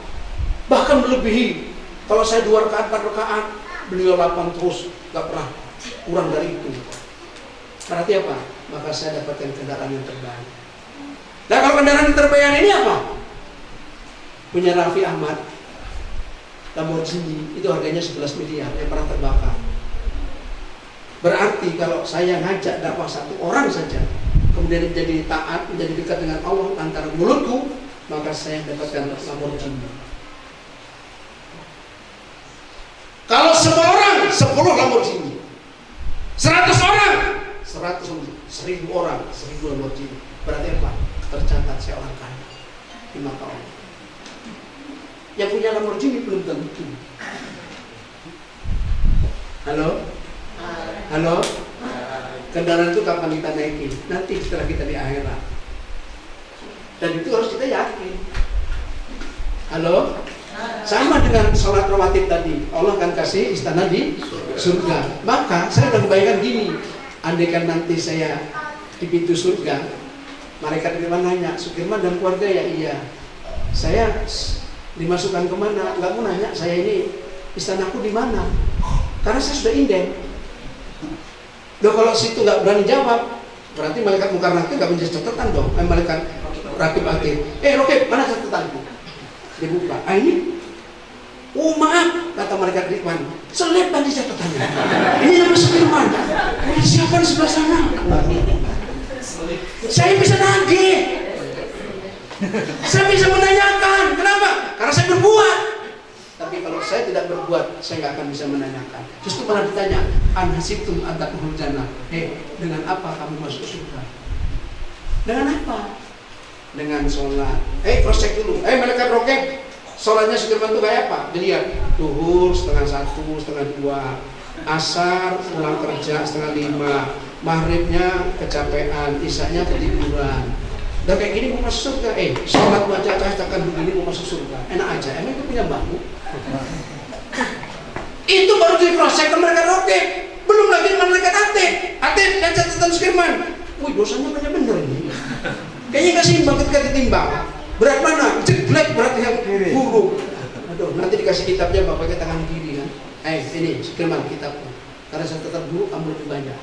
bahkan melebihi. Kalau saya 2 rakaat, 4 rakaat, beliau 8 terus, nggak pernah kurang dari itu. Berarti apa? Maka saya dapatkan kendaraan yang terbaik. Nah, kalau kendaraan yang terbaik ini apa? Punya Raffi Ahmad, Lamborghini, itu harganya 11 miliar yang pernah terbakar. Berarti kalau saya ngajak dakwah satu orang saja, kemudian menjadi taat, menjadi dekat dengan Allah antara mulutku, maka saya dapatkan Lamborghini. Kalau semua orang 10 Lamborghini, 100 orang 100.000 orang 1.000 Lamborghini, berarti apa? Tercatat saya orang kaya di mata Allah. Yang punya Lamborghini belum tentu. Halo? Halo? Kendaraan itu kapan kita naikin? Nanti setelah kita di akhirat. Dan itu harus kita yakin. Halo? Sama dengan sholat rawatib tadi, Allah akan kasih istana di surga. Maka saya udah membayangkan gini, andaikan nanti saya di pintu surga, malaikat firman nanya, Sukirman dan keluarga, ya iya. Saya dimasukkan kemana? Nggak mau nanya, saya ini istanaku di mana? Karena saya sudah inden. Loh, kalau situ nggak berani jawab, berarti malaikat mungkar nakir nggak punya catatan dong. Malaikat rakib atid, Rokib, mana catatanku? Dibuka, ini, oh maaf, kata malaikat Ridwan, selip tadi catatannya. Ini nama Sukirman. Siapa di sebelah sana? Saya bisa nagih, saya bisa menanyakan. Kenapa? Karena saya berbuat. Tapi kalau saya tidak berbuat, saya nggak akan bisa menanyakan. Justru malah ditanya, anhasibtum antakuhul jannah. Dengan apa kamu masuk surga? Dengan apa? Dengan sholat. Cross check dulu. Malaikat Rokib, sholatnya Sukirman itu kayak apa? Dilihat, duhur 1:30, 1:30, asar pulang kerja 4:30, maghribnya kecapean, isanya ketiduran. Dan kayak gini mau masuk surga. Sholat baca acak-acakan begini mau masuk surga. Enak aja. Emang itu punya mbahmu? Itu baru di cross check ke malaikat Rokib. Belum lagi malaikat atid dan catatan Sukirman. Wih, dosanya banyak bener ini. Kayaknya nggak seimbang ketika ditimbang. Berat mana? Jelek, berat yang buruk. Aduh, nanti dikasih kitabnya bapaknya tangan kiri kan. Ini Sukirman kitabnya. Karena saya tetap dulu, kamu lebih banyak.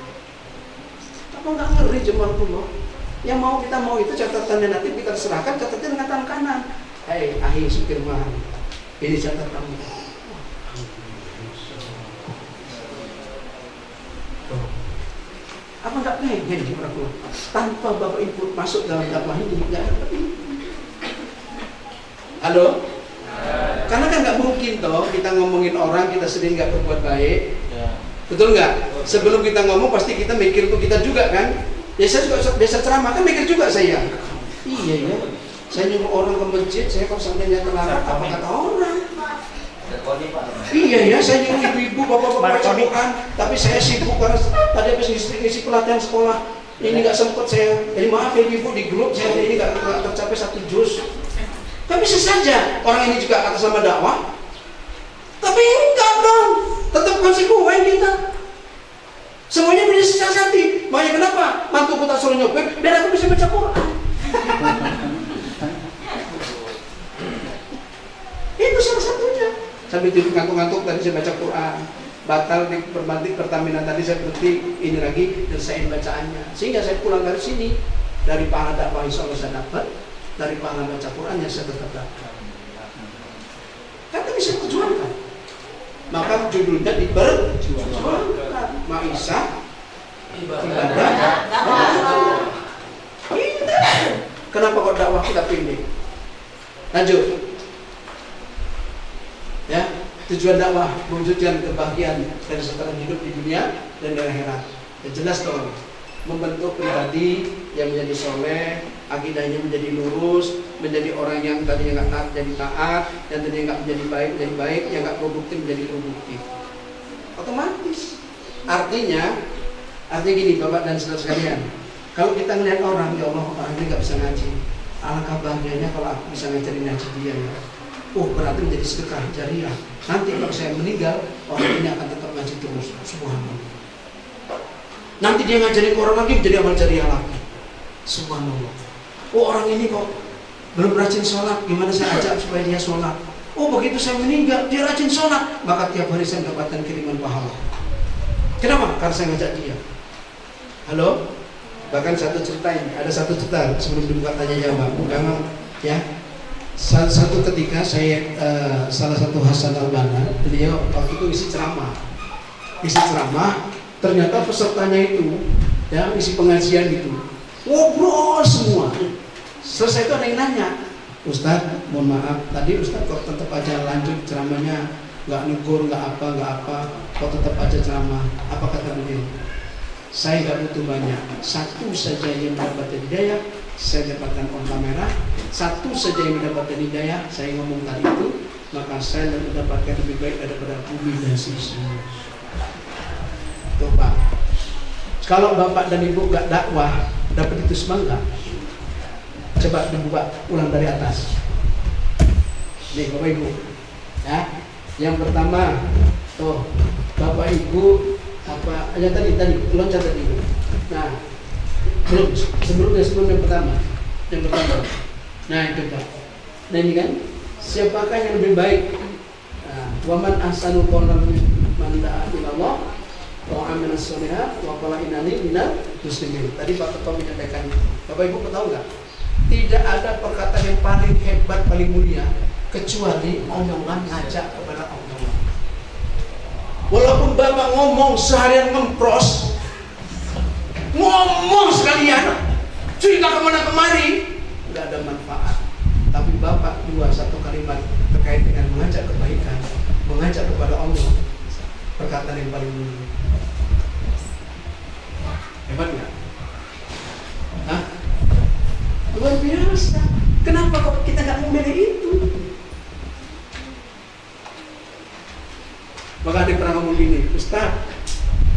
Apa nggak ngeri jemaah Allah? Yang mau kita mau itu catatannya nanti kita serahkan, catatnya dengan tangan kanan. Ahli Sukirman, ini catatanmu. Apa nggak pengen jemaah Allah? Tanpa Bapak Ibu masuk dalam dakwah ini, nggak seperti itu. Halo? Karena kan nggak mungkin toh kita ngomongin orang kita sendiri nggak berbuat baik. Betul nggak? Sebelum kita ngomong pasti kita mikir untuk kita juga kan? Ya saya juga biasa ceramah kan mikir juga saya. Iya ya. Saya nyuruh orang ke masjid, saya kalau seandainya terlambat apa kata orang? Iya ya, saya nyuruh ibu-ibu, bapak-bapak baca Quran, tapi saya sibuk karena tadi habis ngisi pelatihan sekolah. Ini nggak sempat saya. Jadi maaf ya ibu di grup saya ini nggak tercapai 1 juz. Kan bisa saja orang ini juga atas nama dakwah. Tapi enggak dong, tetap konsekuen kita. Semuanya bisa disiasati. Makanya kenapa mantuku tak suruh nyopir, biar aku bisa baca Quran. Itu salah satunya. Sambil tidur ngantuk-ngantuk tadi saya baca Quran. Batal di perbanding Pertamina tadi saya berhenti ini lagi dan saya bacaannya. Sehingga saya pulang dari sini dari pahala dakwah insya Allah saya dapat, dari pahala baca Quran yang saya tetap dapat. Karena bisa perjuangkan. Maka judulnya diperjuangkan. Maisha ibadah. Kenapa kok dakwah kita pilih? Lanjut. Ya, tujuan dakwah mewujudkan kebahagiaan dan kesetaraan hidup di dunia dan di akhirat. Ya, jelas dong. Membentuk pribadi yang menjadi soleh, akidahnya menjadi lurus, menjadi orang yang tadinya nggak taat jadi taat, yang tadinya nggak menjadi baik, yang nggak produktif menjadi produktif. Otomatis. Artinya gini Bapak dan saudara sekalian, kalau kita melihat orang, ya Allah orang ini nggak bisa ngaji, alangkah bahagianya kalau aku bisa ngajarin ngaji dia ya. Oh berarti menjadi sedekah jariah. Nanti kalau saya meninggal, orang ini akan tetap ngaji terus. Subhanallah. Nanti dia ngajarin ke orang lagi menjadi amal jariah lagi. Subhanallah. Oh orang ini kok belum rajin sholat, gimana saya ajak supaya dia sholat? Oh begitu saya meninggal, dia rajin sholat, maka tiap hari saya mendapatkan kiriman pahala. Kenapa? Karena saya ngajak dia. Halo? Bahkan satu cerita ini, ada satu cerita sebelum dibuka tanya jawab. Memang ya. Satu ketika saya salah satu Hasan Al-Banna, beliau waktu itu isi ceramah, ternyata pesertanya itu ya isi pengajian gitu ngobrol semua. Selesai itu ada yang nanya, Ustaz, mohon maaf tadi Ustaz kok tetap aja lanjut ceramahnya, nggak negur, nggak apa, kok tetap aja ceramah. Apa kata beliau? Saya nggak butuh banyak, satu saja yang mendapatkan hidayah, saya dapatkan onta merah. Satu saja yang mendapatkan hidayah, saya ngomong tadi itu, maka saya mendapatkan lebih baik daripada bumi dan seisinya. Tuh Pak, kalau Bapak dan Ibu gak dakwah, dapat itu semua enggak? Coba dibuka ulang dari atas. Nih Bapak Ibu, ya. Yang pertama, tuh Bapak Ibu apa? Yang tadi loncat tadi. Nah, sebelum yang pertama. Nah itu Pak. Nah ini kan, siapakah yang lebih baik? Waman ahsanu qawlan mimman da'a ila Allah wa amila sholihan wa qala innani minal muslimin. Tadi Pak Ketua menyampaikan. Bapak Ibu tahu nggak? Tidak ada perkataan yang paling hebat, paling mulia kecuali omongan ngajak kepada Allah. Walaupun Bapak ngomong seharian ngempros, ngomong sekalian, cerita kemana kemari, nggak ada manfaat. Tapi Bapak satu kalimat terkait dengan mengajak kebaikan, mengajak kepada Allah, perkataan yang paling mulia. Hebat nggak? Hah? Luar biasa. Kenapa kok kita nggak memilih itu? Maka ada pernah ngomong gini, Ustaz,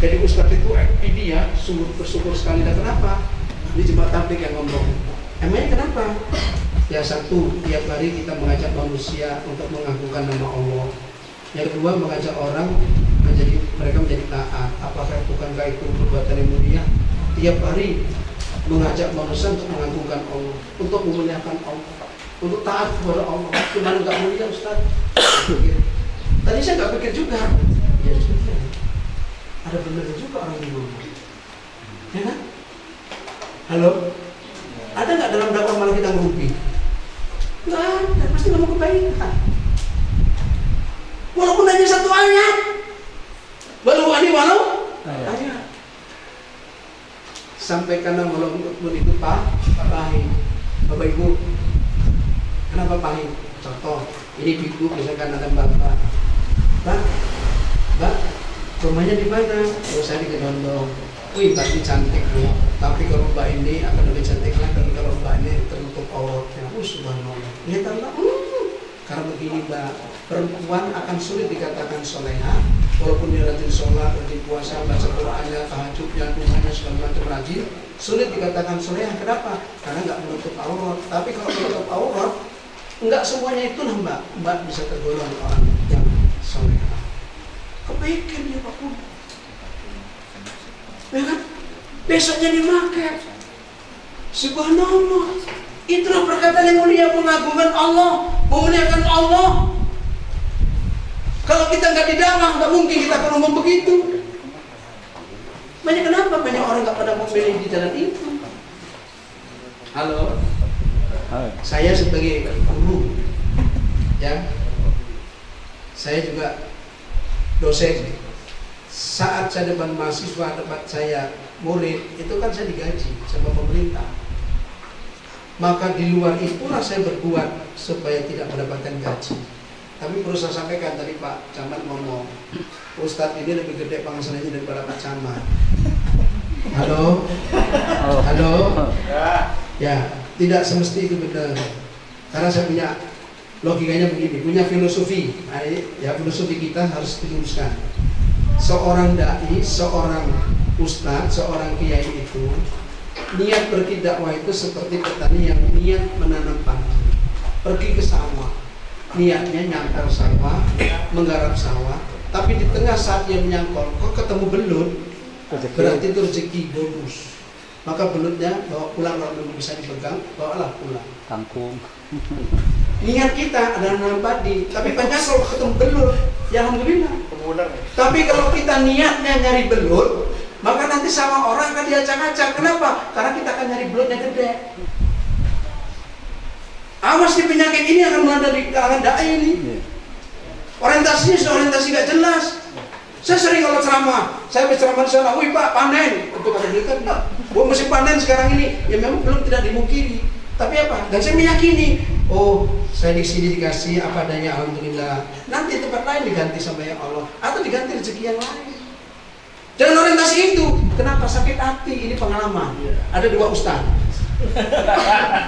jadi Ustaz itu ini ya, sungguh bersyukur sekali. Dan kenapa? Ini Jemaat Tabligh yang ngomong. Emangnya kenapa? Ya satu, tiap hari kita mengajak manusia untuk mengagungkan nama Allah. Yang kedua, mengajak orang mereka menjadi taat. Apakah bukankah itu perbuatan yang mulia? Tiap hari mengajak manusia untuk mengagungkan Allah, untuk memuliakan Allah, untuk taat kepada Allah. Gimana nggak mulia Ustaz? Tadi saya nggak pikir juga. Ya juga. Ada benar juga orang yang ngomong. Ya kan? Halo? Ada nggak dalam dakwah malah kita ngerupi? Nggak ada, pasti ngomong kebaikan. Walaupun hanya satu ayat. Walau ayat. Sampaikan walaupun itu pahit. Bapak Ibu, kenapa pahit? Contoh, ini Ibu misalkan ada Mbak, Rumahnya di mana? Oh, saya di Kedondong. Wih, pasti cantik nih. Tapi kalau mbak ini akan lebih cantik lagi kalau mbak ini tertutup auratnya. Subhanallah. Lihat Allah. Karena begini mbak, perempuan akan sulit dikatakan soleha, walaupun dia rajin sholat, rajin puasa, baca Qur'annya, tahajudnya, duhanya segala macam rajin, sulit dikatakan soleha. Kenapa? Karena nggak menutup aurat. Tapi kalau menutup aurat, nggak semuanya itulah mbak bisa tergolong orang yang soleha. Kebaikan dia Pak Pun. Ya kan? Besoknya dimakai. Subhanallah. Itulah perkataan yang mulia, mengagungkan Allah, memuliakan Allah. Kalau kita nggak didamah, nggak mungkin kita akan ngomong begitu. Kenapa banyak orang nggak pada memilih di jalan itu? Halo. Saya sebagai guru, ya, saya juga dosen. Saat saya depan mahasiswa, depan saya murid, itu kan saya digaji sama pemerintah. Maka di luar itulah saya berbuat supaya tidak mendapatkan gaji. Tapi perlu saya sampaikan tadi Pak Camat ngomong, Ustadz ini lebih gede penghasilannya daripada Pak Camat. Halo, halo, ya tidak semesti itu benar. Karena saya punya logikanya begini, punya filosofi. Nah, ya filosofi kita harus diluruskan. Seorang dai, seorang ustadz, seorang kiai itu niat pergi dakwah itu seperti petani yang niat menanam padi. Pergi ke sawah, niatnya nyangkar sawah, menggarap sawah, tapi di tengah saat dia menyangkol, kok ketemu belut, berarti itu rezeki bonus. Maka belutnya bawa pulang, kalau belum bisa dipegang, bawalah pulang. Kangkung. Niat kita adalah menanam padi, tapi banyak kalau ketemu belut, ya alhamdulillah. Tapi kalau kita niatnya nyari belut, maka nanti sama orang akan diacak-acak. Kenapa? Karena kita akan nyari belut yang gede. Awas di penyakit ini akan melanda di kalangan dai ini. Orientasinya sudah orientasi gak jelas. Saya sering kalau ceramah, saya berceramah di sana, wih Pak panen, untuk ada dekat Pak. Gua mesti panen sekarang ini, ya memang belum tidak dimungkiri. Tapi apa? Dan saya meyakini, oh saya di sini dikasih apa adanya, alhamdulillah. Nanti tempat lain diganti sama yang Allah, atau diganti rezeki yang lain. Jangan orientasi itu. Kenapa sakit hati? Ini pengalaman. Ada dua ustaz.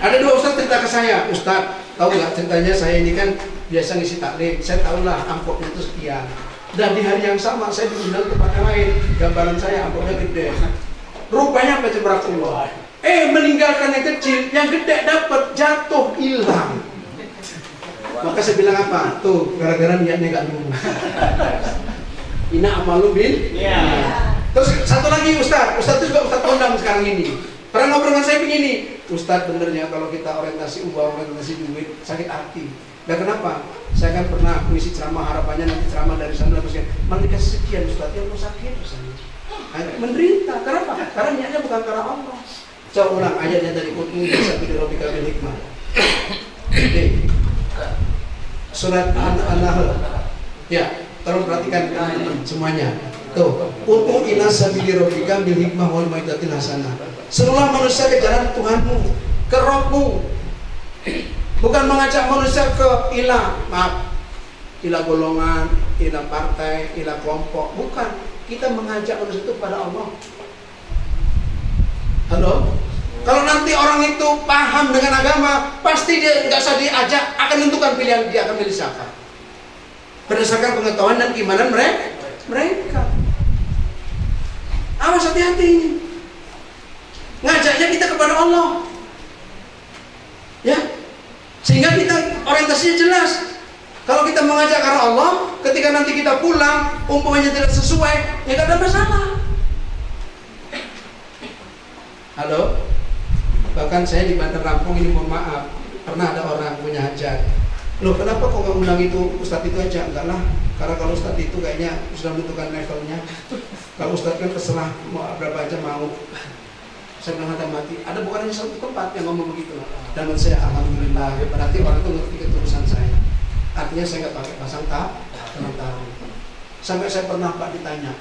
Ada dua ustaz cerita ke saya. Ustaz, tahu nggak ceritanya saya ini kan biasa ngisi taklim. Saya tahulah amplopnya itu sekian. Dan di hari yang sama saya diundang ke tempat lain. Gambaran saya amplopnya gede. Rupanya baca barakallah. Meninggalkan yang kecil, yang gede dapat, jatuh hilang. Maka saya bilang apa? Tuh, gara-gara niatnya nggak lurus. Ina amalu bin. Terus satu lagi Ustadz itu juga Ustadz kondang sekarang ini. Pernah ngobrol dengan saya begini, Ustadz benernya kalau kita orientasi uang, orientasi duit, sakit hati. Dan kenapa? Saya kan pernah mengisi ceramah, harapannya nanti ceramah dari sana terus ya, malah dikasih sekian Ustadz, yang mau sakit misalnya. Menderita, kenapa? Karena niatnya bukan karena Allah. Coba ulang ayatnya dari Qur'an bisa bidorobika bil hikmah. Surat An-Nahl. Ya. Tolong perhatikan teman-teman semuanya. Tuh, untuk ila sabili rabbika bil hikmah wal mau'izatil hasanah. Seluruh manusia ke jalan Tuhanmu, ke Rabbmu. Bukan mengajak manusia ke ilah, maaf, ilah golongan, ilah partai, ilah kelompok. Bukan. Kita mengajak manusia itu pada Allah. Halo? Kalau nanti orang itu paham dengan agama, pasti dia nggak usah diajak, akan menentukan pilihan dia akan milih siapa. Berdasarkan pengetahuan dan keimanan mereka. Awas hati-hati ini. Ngajaknya kita kepada Allah. Ya. Sehingga kita orientasinya jelas. Kalau kita mengajak karena Allah, ketika nanti kita pulang, umpamanya tidak sesuai, ya tidak ada masalah. Halo? Bahkan saya di Bandar Lampung ini, mohon maaf, pernah ada orang punya hajat. Loh, kenapa kok nggak undang itu Ustadz itu aja? Enggak lah, karena kalau Ustadz itu kayaknya sudah menentukan levelnya. Kalau Ustadz kan terserah mau berapa aja mau. Saya bilang ada mati. Ada bukan hanya satu tempat yang ngomong begitu. Dan menurut saya alhamdulillah, berarti orang itu ngerti ketulusan saya. Artinya saya nggak pakai pasang tahu. Sampai saya pernah Pak ditanya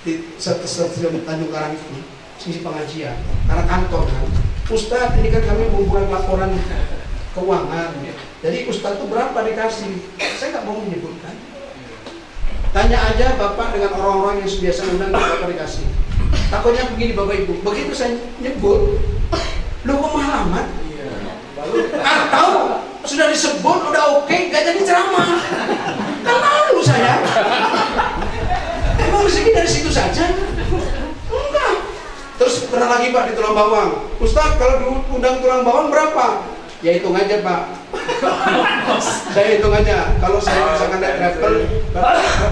di stasiun Tanjung Karang itu, sisi pengajian, karena kantor kan. Ustadz, ini kan kami membuat laporan keuangan. Jadi Ustadz itu berapa dikasih? Saya nggak mau menyebutkan. Tanya aja Bapak dengan orang-orang yang biasa undang Bapak dikasih. Takutnya begini Bapak Ibu, begitu saya nyebut, lu kok mahal amat? Atau sudah disebut, udah oke, gak jadi ceramah. Kan malu saya. Emang rezeki dari situ saja? Enggak. Terus pernah lagi Pak di Tulang Bawang, Ustaz kalau diundang Tulang Bawang berapa? Ya hitung aja Pak. Saya hitung aja. Kalau saya misalkan naik travel,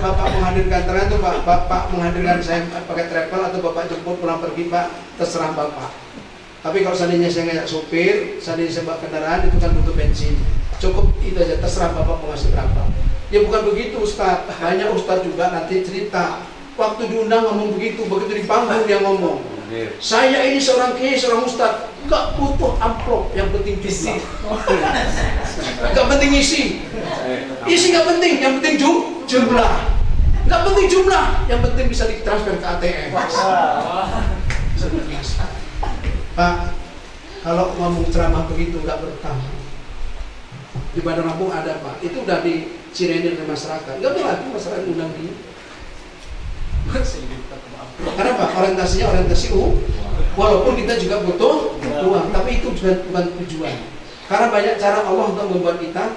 Bapak menghadirkan ternyata Bapak menghadirkan saya pakai travel atau Bapak jemput pulang pergi Pak, terserah Bapak. Tapi kalau seandainya saya ngajak sopir, seandainya saya bawa kendaraan itu kan butuh bensin. Cukup itu aja, terserah Bapak mau ngasih berapa. Ya bukan begitu Ustaz. Banyak Ustaz juga nanti cerita. Waktu diundang ngomong begitu di panggung dia ngomong. Saya ini seorang kiai, seorang ustaz, gak butuh amplop, yang penting isi. Gak penting isi gak penting, yang penting jumlah. Gak penting jumlah, yang penting bisa ditransfer ke ATM. Pak, kalau ngomong ceramah begitu gak berkah. Di Bandar Lampung ada Pak, itu udah dicirenin ke masyarakat. Gak berlaku masyarakat undang dia. Karena Pak, orientasi walaupun kita juga butuh uang, tapi itu bukan tujuan. Karena banyak cara Allah untuk membuat kita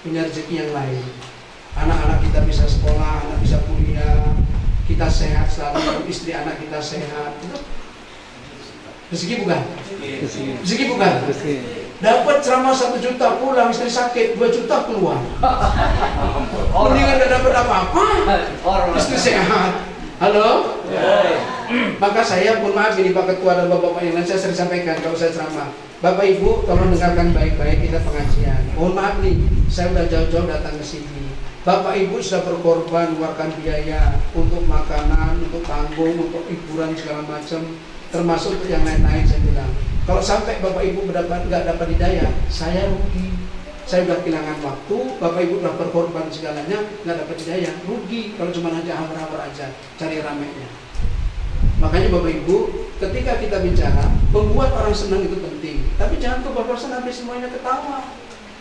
punya rezeki yang lain. Anak-anak kita bisa sekolah, anak bisa kuliah, kita sehat selalu, istri anak kita sehat. Itu rezeki bukan? Rezeki bukan? Dapat ceramah 1 juta pulang, istri sakit 2 juta keluar. Mendingan gak dapat apa-apa, istri sehat. Halo? Maka saya pun maaf ini Pak Ketua dan Bapak-Bapak yang lain, saya sering sampaikan kalau saya ceramah, Bapak Ibu tolong dengarkan baik-baik kita pengajian. Mohon maaf nih, saya udah jauh-jauh datang ke sini. Bapak Ibu sudah berkorban, mengeluarkan biaya untuk makanan, untuk panggung, untuk hiburan segala macam, termasuk yang lain-lain. Saya bilang, kalau sampai Bapak Ibu nggak dapat hidayah, saya rugi. Saya sudah kehilangan waktu, Bapak Ibu sudah berkorban segalanya, nggak dapat hidayah, rugi kalau cuma aja hambar-hambar aja, cari ramenya. Makanya Bapak Ibu, ketika kita bicara, membuat orang senang itu penting, tapi jangan kebablasan sampai semuanya ketawa.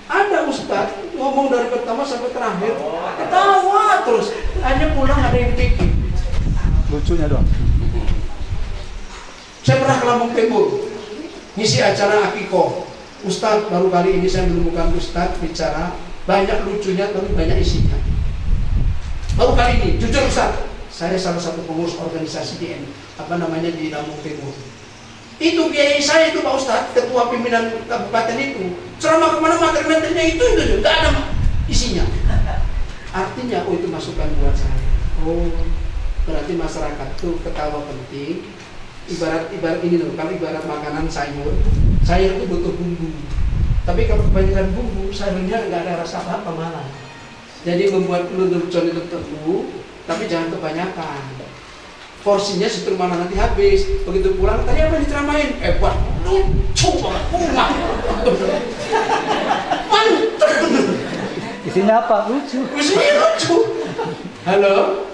Ada Ustadz ngomong dari pertama sampai terakhir, ketawa terus, hanya pulang ada yang pikir. Lucunya doang. Saya pernah ke Lampung Timur, ngisi acara Akikoh. Ustadz, baru kali ini saya menemukan Ustadz bicara banyak lucunya tapi banyak isinya. Baru kali ini, jujur Ustadz, saya salah satu pengurus organisasi di Lampung Timur. Itu kiai saya itu Pak Ustadz, ketua pimpinan kabupaten itu, ceramah kemana materi-materinya itu nggak ada isinya. Artinya, itu masukan buat saya. Berarti masyarakat itu ketawa penting. Ibarat ini loh, kalau ibarat makanan sayur itu butuh bumbu. Tapi kalau kebanyakan bumbu, sayurnya nggak ada rasa apa-apa malah. Jadi membuat lelucon itu perlu, tapi jangan kebanyakan. Porsinya seperti mana nanti habis. Begitu pulang, tadi apa diceramain? Buat lucu banget, mantap. Isinya apa? Lucu. Isinya lucu. Halo?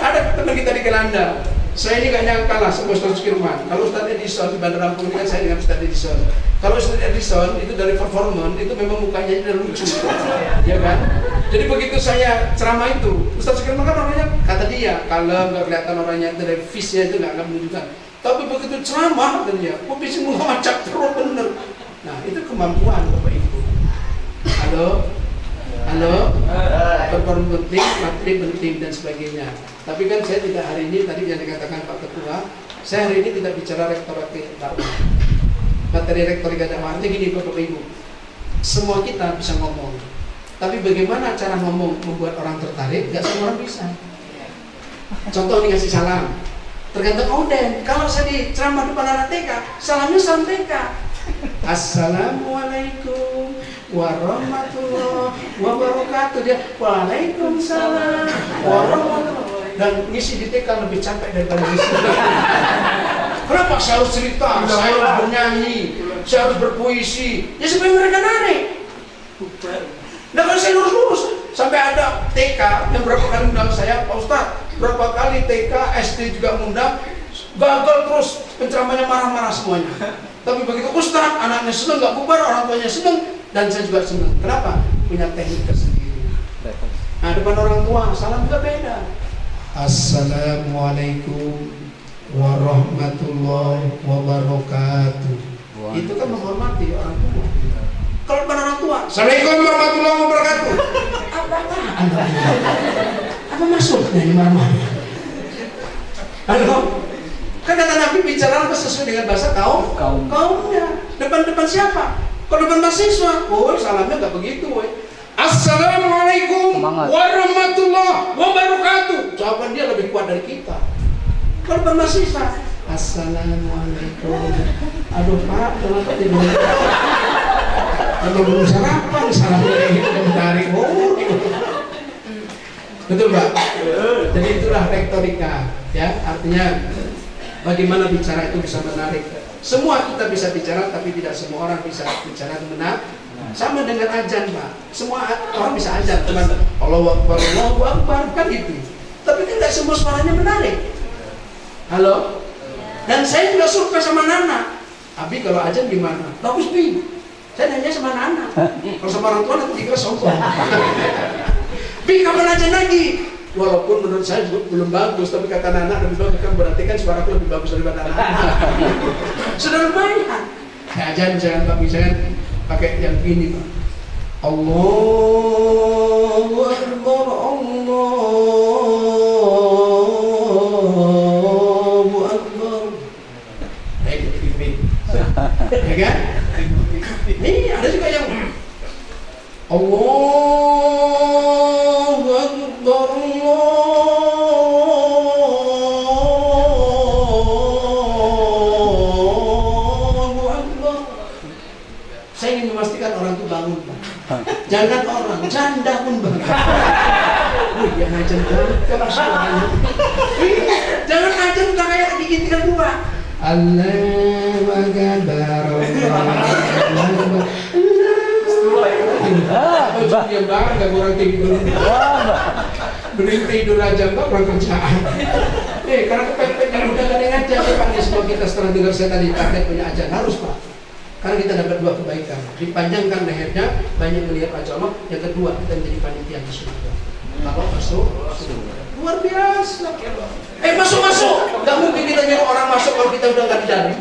Ada teman kita di Kelanda. Saya ini gak nyangka lah sama Ustaz Firman. Kalau Ustaz Edison di Bandar Lampung ini kan saya dengan Ustaz Edison. Kalau Ustaz Edison itu dari performance itu memang mukanya udah lucu, ya kan? Jadi begitu saya ceramah itu, Ustaz Firman kan orangnya kata dia kalem, nggak kelihatan orangnya dari face-nya itu nggak menunjukkan. Tapi begitu ceramah dan dia, kok bisa mengacak terus bener. Nah itu kemampuan Bapak Ibu. Halo, perform penting, materi penting dan sebagainya. Tapi kan saya tidak hari ini, tadi yang dikatakan Pak Ketua, saya hari ini tidak bicara rektoratif dakwah. Materi rektoratif dakwah artinya gini Bapak Ibu, semua kita bisa ngomong, tapi bagaimana cara ngomong membuat orang tertarik? Gak semua orang bisa. Contoh nih ngasih salam, tergantung auden. Kalau saya di ceramah depan anak TK, salamnya salam TK. Assalamualaikum warahmatullahi wabarakatuh. Dia waalaikumsalam warahmatullahi. Dan ngisi di TK lebih capek daripada ngisi. Kenapa saya harus cerita, saya harus bernyanyi, saya harus berpuisi? Ya supaya mereka narik. Nah kalau saya lurus-lurus, sampai ada TK yang berapa kali undang saya, Pak Ustadz, berapa kali TK, SD juga mengundang, gagal terus, penceramahnya marah-marah semuanya. Tapi begitu Ustadz, anaknya senang, gak bubar, orang tuanya senang, dan saya juga senang. Kenapa? Punya teknik tersendiri. Nah, depan orang tua salam juga beda. Assalamualaikum warahmatullahi wabarakatuh. Itu kan menghormati orang tua. Kalau depan orang tua, Assalamualaikum warahmatullahi wabarakatuh. Apa maksudnya ini marah-marah? Halo? Kan kata Nabi bicara sesuai dengan bahasa kaumnya. Depan siapa? Kalau depan mahasiswa, salamnya nggak begitu, Assalamualaikum warahmatullahi wabarakatuh. Jawaban dia lebih kuat dari kita. Kalau depan mahasiswa, Assalamualaikum. Aduh Pak, kenapa tidur? Kalau belum sarapan, Assalamualaikum tarik. Betul Pak? Jadi itulah retorika, ya. Artinya bagaimana bicara itu bisa menarik. Semua kita bisa bicara, tapi tidak semua orang bisa bicara benar. Sama dengan ajan Pak. Semua orang bisa ajan, cuman Allahu Akbar, Allahu Akbar kan itu. Tapi tidak semua suaranya menarik. Halo? Dan saya juga suka sama Nana. Abi kalau ajan gimana? Bagus Bi. Saya nanya sama Nana. Kalau sama orang tua nanti juga sombong. Bi kapan ajan lagi? Walaupun menurut saya belum bagus, tapi kata Nana lebih bagus, kan berarti kan suaraku lebih bagus daripada Nana. Sudah lumayan. Ya jangan Pak, jangan pakai yang ini Pak. Allahu Akbar, Allahu Akbar. Ya kan? Ini ada juga yang Allahu Akbar, Allahu Akbar. Saya ingin memastikan orang itu bangun, Pak. Jangan orang, janda pun bangun. Ya ngajar kan suaranya. Jangan ngajar udah kayak diintikan gua. Allahu Akbar, Allahu Akbar. Diam banget, gak kurang tidur. Mending tidur aja, gak kurang kerjaan. Karena kepepet yang udah gak ada yang ajar, Pak. Sebab kita setelah dengar saya tadi, pakai punya ajar, harus Pak. Karena kita dapat dua kebaikan. Dipanjangkan lehernya, banyak melihat wajah Allah. Yang kedua, kita menjadi panitia di surga. Kalau masuk, luar biasa. Masuk. Gak mungkin kita nyuruh orang masuk kalau kita udah gak di dalam.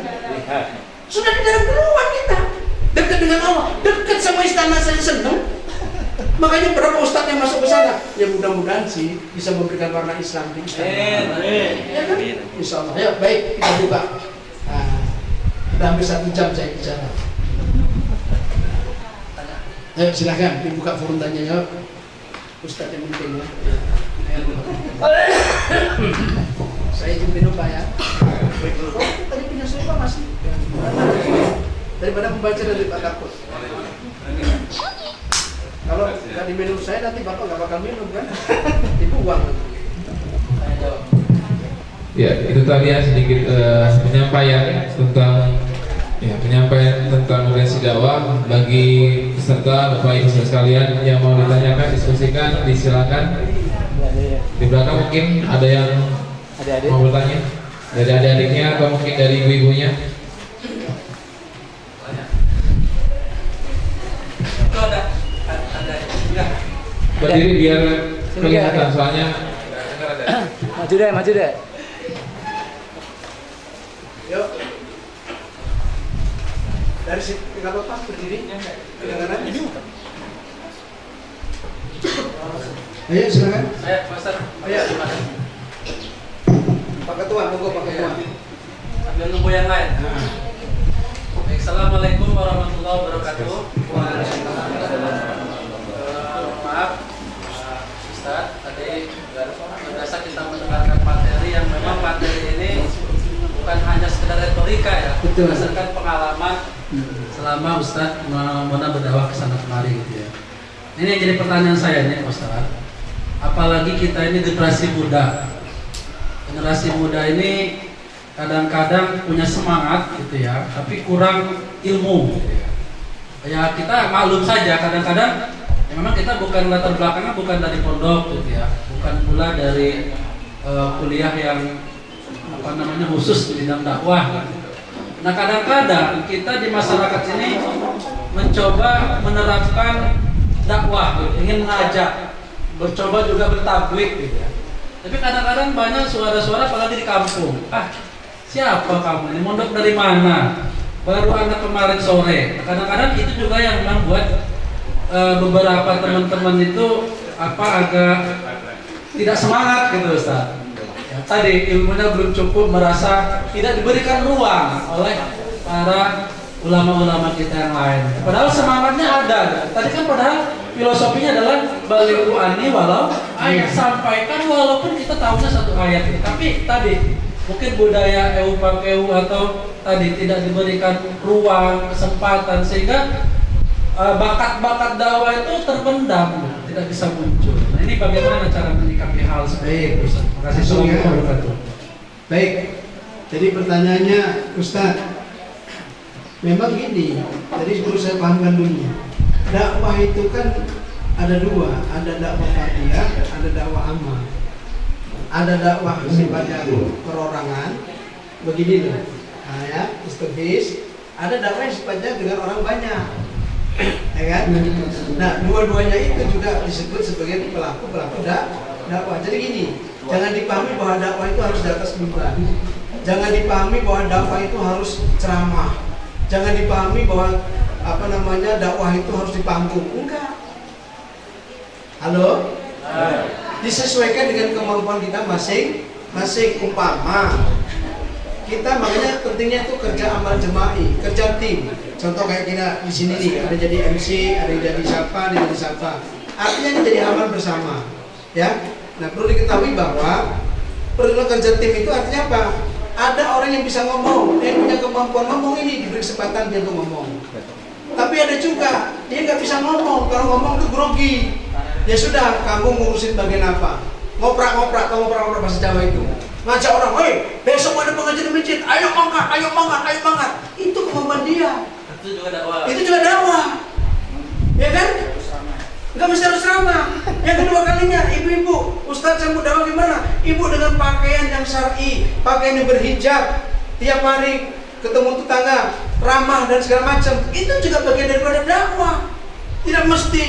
Sudah di dalam duluan kita. Dekat dengan Allah, dekat sama istana, saya senang. Makanya berapa ustadz yang masuk ke sana? Ya mudah-mudahan sih bisa memberikan warna Islam di istana. Ya kan? Insya Allah. Ya baik, kita buka. Udah hampir 1 jam saya bicara. Ayo silakan dibuka forum tanya jawab. Ustadz yang penting ya. Saya izin minum Pak ya. Tadi punya suara masih. Daripada membaca dari Pak takut. Kalau nggak diminum saya nanti Bapak nggak bakal minum kan? Dibuang. Ya, itu tadi ya sedikit penyampaian tentang urgensi dakwah bagi peserta Bapak Ibu sekalian yang mau ditanyakan, diskusikan, disilakan. Di belakang mungkin ada yang mau bertanya dari adik-adiknya atau mungkin dari ibu-ibunya. Berdiri biar kelihatan soalnya. Maju deh. Yuk. Dari situ nggak apa-apa berdiri. Kedengaran? Ayo silakan. Saya Master. Ayo. Pak Ketua, monggo Pak Ketua. Ambil nunggu yang lain. Baik, Assalamualaikum warahmatullahi wabarakatuh. Maaf, Ustaz, tadi biasa kita mendengarkan materi yang memang materi ini bukan hanya sekedar retorika ya, berdasarkan pengalaman selama Ustaz Mona berdakwah ke sana kemari gitu ya. Ini yang jadi pertanyaan saya nih Ustaz. Apalagi kita ini generasi muda. Generasi muda ini kadang-kadang punya semangat gitu ya, tapi kurang ilmu gitu ya. Ya kita maklum saja kadang-kadang ya memang kita bukan latar belakangnya bukan dari pondok gitu ya, bukan pula dari kuliah yang khusus di bidang dakwah gitu. Nah kadang-kadang kita di masyarakat ini mencoba menerapkan dakwah gitu, ingin mengajak bercoba juga bertablik gitu ya. Tapi kadang-kadang banyak suara-suara apalagi di kampung. Siapa kamu ini? Mondok dari mana? Baru anak kemarin sore. Kadang-kadang itu juga yang membuat beberapa teman-teman itu agak tidak semangat gitu Ustaz. Ya, tadi ilmunya belum cukup, merasa tidak diberikan ruang oleh para ulama-ulama kita yang lain. Padahal semangatnya ada. Tadi kan padahal filosofinya adalah balighu anni walau ayat, sampaikan walaupun kita tahunya satu ayat. Tapi tadi mungkin budaya pakeu atau tadi tidak diberikan ruang, kesempatan sehingga bakat-bakat dakwah itu terpendam, tidak bisa muncul. Nah, ini bagaimana cara menyikapi hal seperti itu? Terima kasih Assalamualaikum. Baik. Jadi pertanyaannya Ustaz, memang gini, tadi perlu saya pahamkan dulu. Dakwah itu kan ada dua, ada dakwah fardiyah, ada dakwah ammah. Ada dakwah sifatnya perorangan, begini loh. Nah ya, istihis. Ada dakwah yang sifatnya dengan orang banyak, ya kan? Nah, dua-duanya itu juga disebut sebagai pelaku dakwah. Jadi gini, jangan dipahami bahwa dakwah itu harus di atas mimbar. Jangan dipahami bahwa dakwah itu harus ceramah. Jangan dipahami bahwa dakwah itu harus di panggung. Enggak. Halo? Disesuaikan dengan kemampuan kita masing-masing. Umpama kita, makanya pentingnya itu kerja amal jema'i, kerja tim. Contoh kayak kita di sini nih, ada jadi MC, ada yang jadi siapa, ada yang jadi siapa. Artinya ini jadi amal bersama, ya. Nah, perlu diketahui bahwa perlu kerja tim itu artinya apa? Ada orang yang bisa ngomong, yang punya kemampuan ngomong, ini diberi kesempatan dia untuk ngomong. Tapi ada juga dia nggak bisa ngomong, kalau ngomong itu grogi. Ya sudah, kamu ngurusin bagian apa? Ngoprak-ngoprak, kamu ngoprak-ngoprak bahasa Jawa itu. Ngajak orang, hei, besok ada pengajian di masjid, ayo mangkat. Itu kemampuan dia. Itu juga dakwah. Itu juga dakwah. Ya kan? Enggak mesti harus ramah. Yang kedua kalinya, ibu-ibu, Ustaz saya mau dakwah gimana? Ibu dengan pakaian yang syar'i, pakaian yang berhijab, tiap hari ketemu tetangga, ramah dan segala macam. Itu juga bagian daripada dakwah. Tidak mesti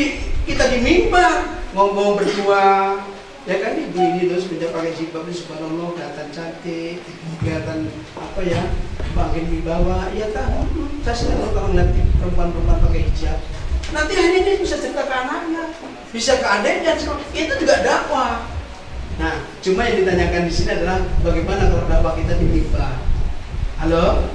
kita di mimbar ngomong berdua. Ya kan, ibu ini terus menjadi pakai jilbab, subhanallah, kelihatan cantik, kelihatan makin wibawa. Ya kan, saya senang kalau ngeliat perempuan-perempuan pakai hijab. Nanti akhirnya dia bisa cerita ke anaknya, bisa ke adiknya, itu juga dakwah. Nah, cuma yang ditanyakan di sini adalah bagaimana kalau dakwah kita di mimbar. Halo,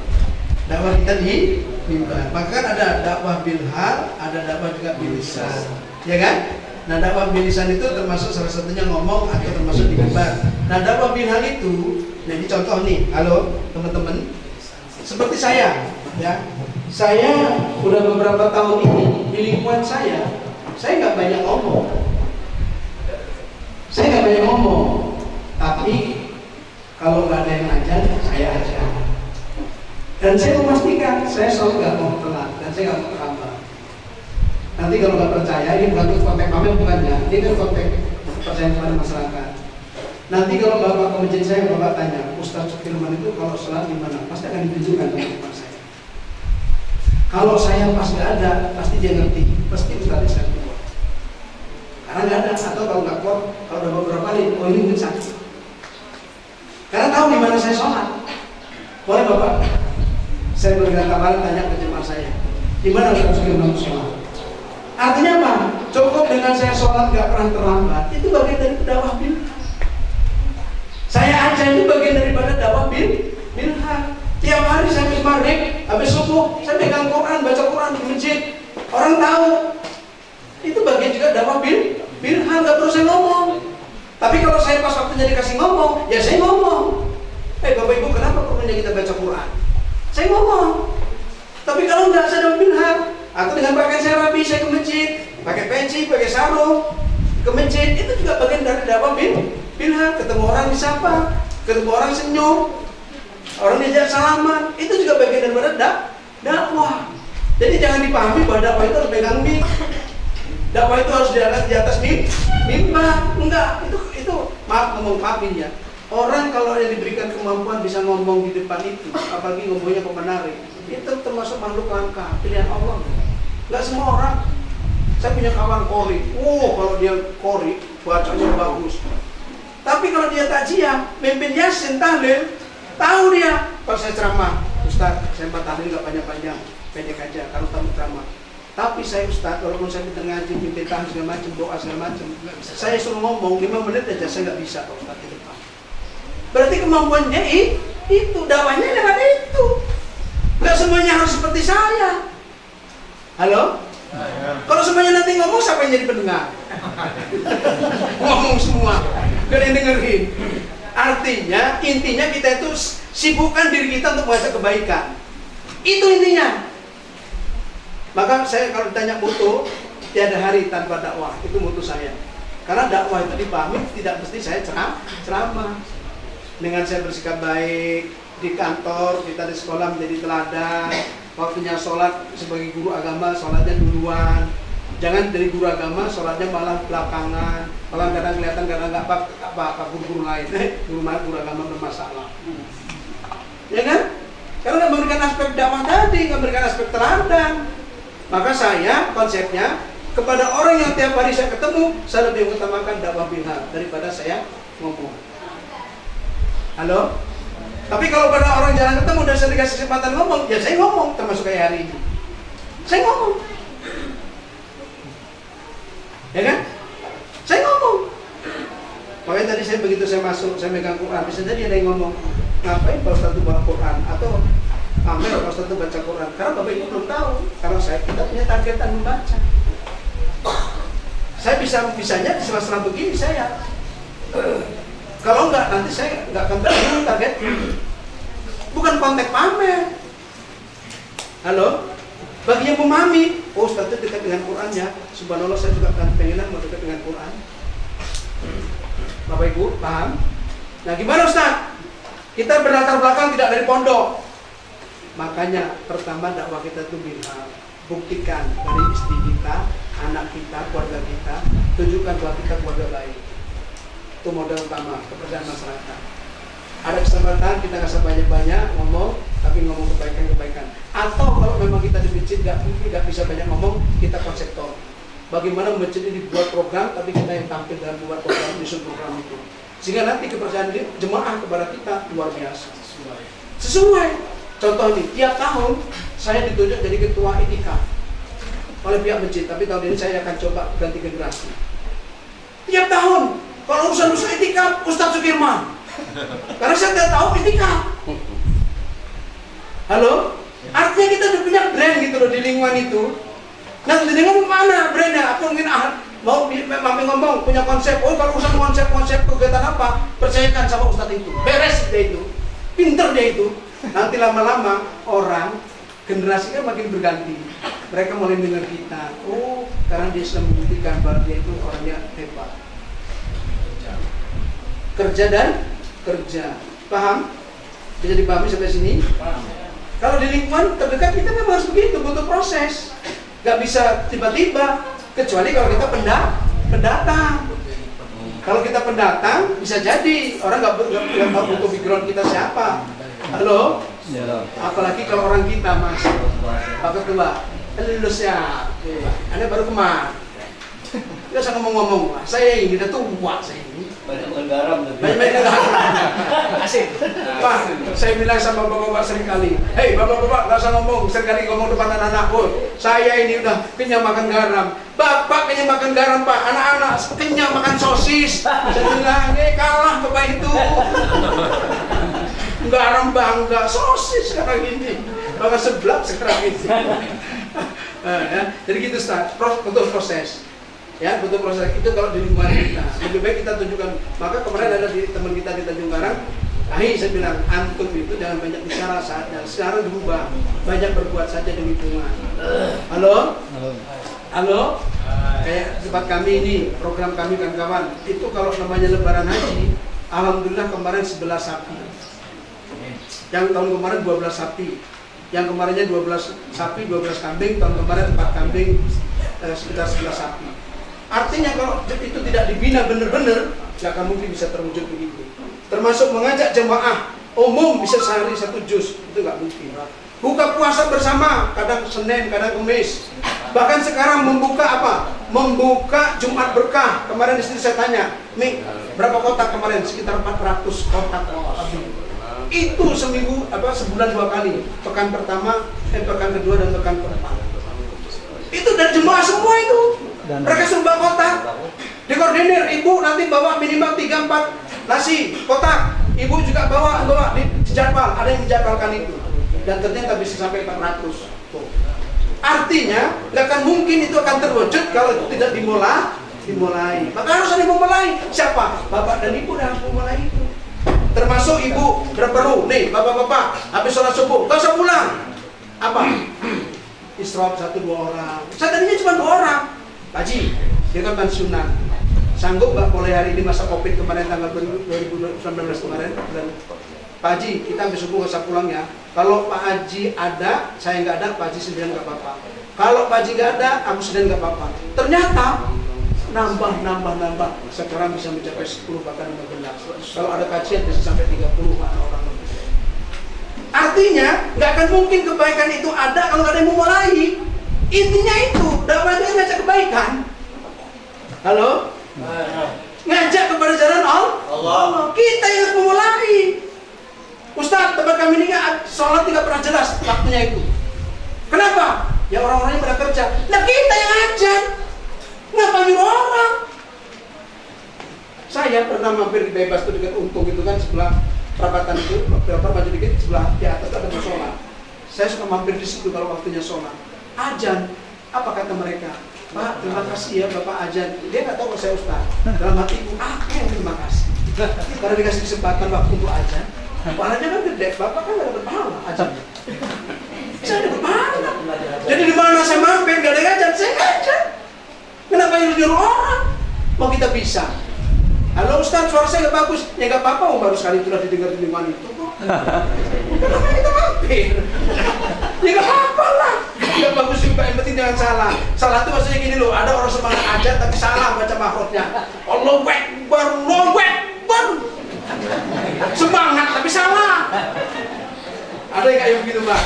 dakwah kita di mimbar. Maka kan ada dakwah bilhal, ada dakwah juga bilisan, ya kan? Nah, dakwah bilisan itu termasuk salah satunya ngomong atau termasuk di mimbar. Nah, dakwah bilhal itu, nah ini contoh nih, halo teman-teman, seperti saya, ya. Saya udah beberapa tahun ini di lingkungan saya nggak banyak ngomong. Tapi kalau nggak ada yang ngajar, saya ajar. Dan saya memastikan saya selalu nggak mau telat dan saya nggak mau terlambat. Nanti kalau nggak percaya, ini bukan konteks pamer bukannya, ini kan konteks kepercayaan kepada masyarakat. Nanti kalau bapak ke masjid saya, bapak tanya, Ustaz Firman itu kalau sholat di mana? Pasti akan ditunjukkan ke tempat saya. Kalau saya pas nggak ada, pasti dia ngerti, pasti Ustaz saya keluar. Karena nggak ada, atau kalau nggak kuat, kalau udah beberapa kali, oh ini mungkin sakit. Karena tahu di mana saya sholat. Boleh bapak? Saya bergerak kemarin tanya ke jemaah saya, di mana Ustaz Firman sholat? Artinya apa? Cukup dengan saya sholat nggak pernah terlambat, itu bagian dari dakwah bilhal. Saya ajar itu bagian daripada dakwah bilhal. Tiap hari saya habis maghrib, habis subuh, saya pegang Quran, baca Quran di masjid. Orang tahu. Itu bagian juga dakwah bilhal, nggak perlu saya ngomong. Tapi kalau saya pas waktunya dikasih ngomong, ya saya ngomong. Bapak Ibu, kenapa perlunya kita baca Quran? Saya ngomong. Tapi kalau nggak, saya dakwah bilhal. Atau dengan pakaian saya rapi, saya ke masjid, pakai peci, pakai sarung, ke masjid. Itu juga bagian dari dakwah bilhal. Ketemu orang disapa, ketemu orang senyum, orang diajak salaman, itu juga bagian daripada dakwah. Jadi jangan dipahami bahwa dakwah itu harus pegang mic. Dakwah itu harus di atas mimbar. Enggak, itu maafin ya. Orang kalau yang diberikan kemampuan bisa ngomong di depan itu, apalagi ngomongnya kok menarik, itu termasuk makhluk langka, pilihan Allah. Enggak semua orang. Saya punya kawan kori. Kalau dia kori, bacanya bagus. Tapi kalau dia takziah, mimpin yasin, tahlil, tahu dia kalau saya ceramah, Ustaz, saya tahlil nggak panjang-panjang, pendek aja kalau tamu ceramah. Tapi saya Ustaz, walaupun saya pintar ngaji, mimpin tahlil segala macam, doa segala macam, saya suruh ngomong 5 menit aja saya nggak bisa Pak Ustaz di depan. Berarti kemampuannya itu, dakwahnya lewat itu. Nggak semuanya harus seperti saya. Halo? Kalau semuanya nanti ngomong, siapa yang jadi pendengar? Ngomong semua, gak ada yang dengerin. Artinya, intinya kita itu sibukkan diri kita untuk mengajak kebaikan. Itu intinya. Maka saya kalau ditanya mutu, tiada hari tanpa dakwah. Itu mutu saya. Karena dakwah itu dipahami tidak mesti saya ceramah. Dengan saya bersikap baik di kantor, kita di sekolah menjadi teladan. Waktunya sholat sebagai guru agama, sholatnya duluan. Jangan dari guru agama, sholatnya malah belakangan. Malah kadang kelihatan kadang nggak apa guru lain. Guru agama bermasalah. Ya kan? Karena nggak memberikan aspek dakwah tadi, nggak memberikan aspek teladan. Maka saya konsepnya kepada orang yang tiap hari saya ketemu, saya lebih mengutamakan dakwah bilhal daripada saya ngomong. Halo? Tapi kalau pada orang jarang ketemu dan saya dikasih kesempatan ngomong, ya saya ngomong, termasuk kayak hari ini. Saya ngomong. Ya kan? Saya ngomong. Makanya tadi saya begitu saya masuk, saya megang Quran, bisa jadi ada yang ngomong, ngapain Pak Ustaz itu bawa Quran? Atau Amel Pak Ustaz itu baca Quran? Karena Bapak Ibu belum tahu, karena kita punya targetan membaca. Saya bisanya di sela-sela begini saya. Kalau enggak, nanti saya enggak akan tahu target. Bukan konteks pamer. Halo? Bagi yang memahami, oh Ustaz itu dekat dengan Qurannya. Subhanallah, saya juga akan pengen mau dekat dengan Quran. Bapak Ibu, paham? Nah gimana Ustaz? Kita berlatar belakang tidak dari pondok. Makanya pertama dakwah kita itu bilhal. Buktikan dari istri kita, anak kita, keluarga kita, tunjukkan bahwa kita keluarga baik. Itu modal utama kepercayaan masyarakat. Ada kesempatan kita nggak usah banyak-banyak ngomong, tapi ngomong kebaikan-kebaikan. Atau kalau memang kita di masjid nggak bisa banyak ngomong, kita konseptor. Bagaimana masjid ini dibuat program, tapi kita yang tampil dalam membuat program, nyusun program itu. Sehingga nanti kepercayaan jemaah kepada kita luar biasa. Sesuai. Contoh nih, tiap tahun saya ditunjuk jadi ketua itikaf oleh pihak masjid, tapi tahun ini saya akan coba ganti generasi. Tiap tahun. Kalau urusan itikaf, Ustaz Sukirman. Karena saya tidak tahu itikaf. Halo? Artinya kita udah punya brand gitu loh di lingkungan itu. Nah, di lingkungan mana brandnya? Aku mungkin mau ngomong punya konsep. Oh, kalau urusan konsep kegiatan apa? Percayakan sama Ustaz itu. Beres dia itu. Pinter dia itu. Nanti lama-lama orang generasi kan makin berganti. Mereka mulai dengar kita. Oh, karena dia sudah membuktikan bahwa dia itu orangnya hebat. Kerja dan kerja. Paham? Bisa dipahami sampai sini? Paham. Kalau di lingkungan terdekat kita memang harus begitu, butuh proses. Gak bisa tiba-tiba, kecuali kalau kita pendatang. Kalau kita pendatang, bisa jadi orang gak tahu butuh background kita siapa. Halo? Apalagi kalau orang kita mas, Pak Ketua, lu siap? Anda baru kemarin. Dia usah ngomong-ngomong, saya ini udah tua saya ini. Banyak garam. Asik. Pak, saya bilang sama bapak-bapak seringkali, hei bapak-bapak, gak usah ngomong, seringkali ngomong depan anak-anak. Saya ini udah kenyang makan garam. Bapak kenyang makan garam pak, anak-anak kenyang makan sosis. Saya bilang, kalah bapak itu. Garam bangga, sosis sekarang ini. Bahkan seblak sekarang ini. Ya, jadi gitu Ustaz, butuh proses. Ya, butuh proses itu kalau di lingkungan kita. Lebih baik kita tunjukkan. Maka kemarin ada di teman kita di Tanjung Karang, saya bilang, antum itu jangan banyak bicara saatnya. Sekarang berubah, banyak berbuat saja di lingkungan. Halo? Halo? Kayak tempat kami ini, program kami kawan-kawan. Itu kalau namanya Lebaran Haji, alhamdulillah kemarin 11 sapi. Yang tahun kemarin 12 sapi. Yang kemarinnya 12 sapi, 12 kambing, tahun kemarin 4 kambing, sekitar 11 sapi. Artinya kalau itu tidak dibina benar-benar, nggak akan mungkin bisa terwujud begitu. Termasuk mengajak jemaah umum bisa sehari 1 juz, itu nggak mungkin. Buka puasa bersama, kadang Senin, kadang Kamis. Bahkan sekarang membuka apa? Membuka Jumat Berkah. Kemarin istri saya tanya, "Mi, berapa kotak kemarin?" Sekitar 400 kotak. Itu seminggu sebulan 2 kali. Pekan pertama, pekan kedua dan pekan keempat. Itu dari jemaah semua itu. Mereka suruh bawa kotak. Dikoordinir, ibu nanti bawa minimal 3-4 nasi kotak. Ibu juga bawa di jadwal, ada yang menjadwalkan itu. Dan ternyata bisa sampai 400. Tuh. Artinya, nggak akan mungkin itu akan terwujud kalau itu tidak dimulai. Maka harus ada yang memulai. Siapa? Bapak dan ibu harus memulai itu. Termasuk ibu berperlu, nih bapak-bapak habis sholat subuh, gak usah pulang. Apa? Isyraf 1-2 orang. Saya tadinya cuma 2 orang. Pak Haji, dia kan pensiunan. Sanggup nggak mulai hari ini masa Covid kemarin tanggal 2019 kemarin? Dan Pak Haji, kita habis subuh gak usah pulang ya. Kalau Pak Haji ada, saya nggak ada, Pak Haji sendirian nggak apa-apa. Kalau Pak Haji nggak ada, aku sendirian nggak apa-apa. Ternyata nambah. Sekarang bisa mencapai 10 bahkan 15. Kalau ada kajian bisa sampai 30 orang. Artinya nggak akan mungkin kebaikan itu ada kalau nggak ada yang memulai. Intinya itu, dakwah itu ngajak kebaikan. Halo? Ngajak kepada jalan Allah. Kita yang harus memulai. Ustaz, tempat kami ini sholat tidak pernah jelas waktunya itu. Kenapa? Ya orang-orangnya pada kerja. Nah kita yang ngajak. Ngapa nyuruh orang? Saya pernah mampir di Bebas tuh dekat Untung itu kan, sebelah perapatan itu, maju dikit sebelah di atas ada musola. Saya suka mampir di situ kalau waktunya sholat. Ajan, apa kata mereka? Pak, terima kasih ya Bapak ajan. Dia nggak tahu kalau saya ustaz. Dalam hatiku, aku yang terima kasih. Karena dikasih kesempatan waktu untuk ajan. Pahalanya kan gede, Bapak kan nggak dapat pahala ajan. Saya dapat pahala. Jadi di mana saya mampir nggak ada ajan, saya ajan. Kenapa nyuruh orang? Mau kita bisa. Halo Ustaz, suara saya nggak bagus. Ya nggak apa-apa, baru sekali sudah didengar di lingkungan itu kok. Kenapa kita mampir? Ya nggak apa-apa lah. Nggak bagus juga, yang penting jangan salah. Salah itu maksudnya gini loh, ada orang semangat aja tapi salah baca mahrotnya. Allahu Akbar, Allahu Akbar. Semangat tapi salah. Ada yang kayak begitu Mbak?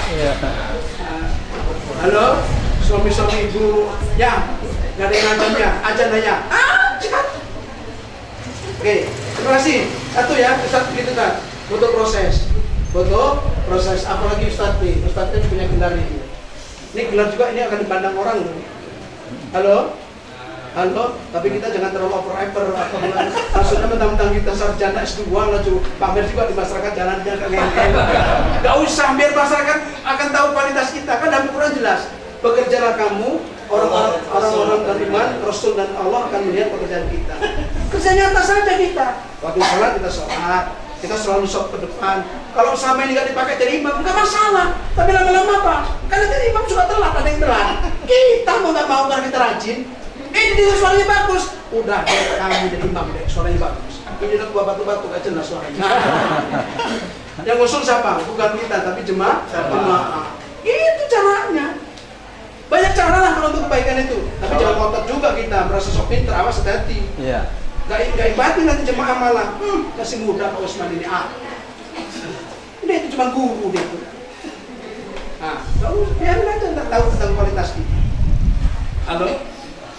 Halo, suami-suami ibu, ya. Gak ada yang ngajarnya, ajan aja. Ajan. Oke, terima kasih. Satu ya, Ustaz begitu kan. Butuh proses. Apalagi Ustaz nih, Ustaz ini punya gelar ini. Ini gelar juga ini akan dipandang orang loh. Halo, tapi kita jangan terlalu over atau maksudnya mentang-mentang kita sarjana S2 lalu pamer juga di masyarakat jalannya kayak gini. Gak usah, biar masyarakat akan tahu kualitas kita. Kan dalam Al-Quran jelas. Bekerjalah kamu, orang-orang beriman, Rasul dan Allah akan melihat pekerjaan kita. Kerja nyata saja kita. Waktu sholat kita sholat, kita selalu sholat ke depan. Kalau selama ini nggak dipakai jadi imam, nggak masalah. Tapi lama-lama apa? Karena jadi imam suka telat, ada yang telat. Kita mau nggak mau karena kita rajin. Ini suaranya bagus. Udah, kamu jadi imam deh, suaranya bagus. Ini udah tua batu-batu, gak jelas suaranya. Yang usul siapa? Bukan kita, tapi jemaah. Itu caranya. Banyak cara lah kalau untuk kebaikan itu. Tapi jangan ngotot juga kita, merasa sok pinter, awas hati-hati. Iya. Gak ibatin nanti jemaah malah. Masih muda Pak Usman ini. Ini itu cuma guru dia tuh. Biarin aja nggak tahu tentang kualitas kita. Halo?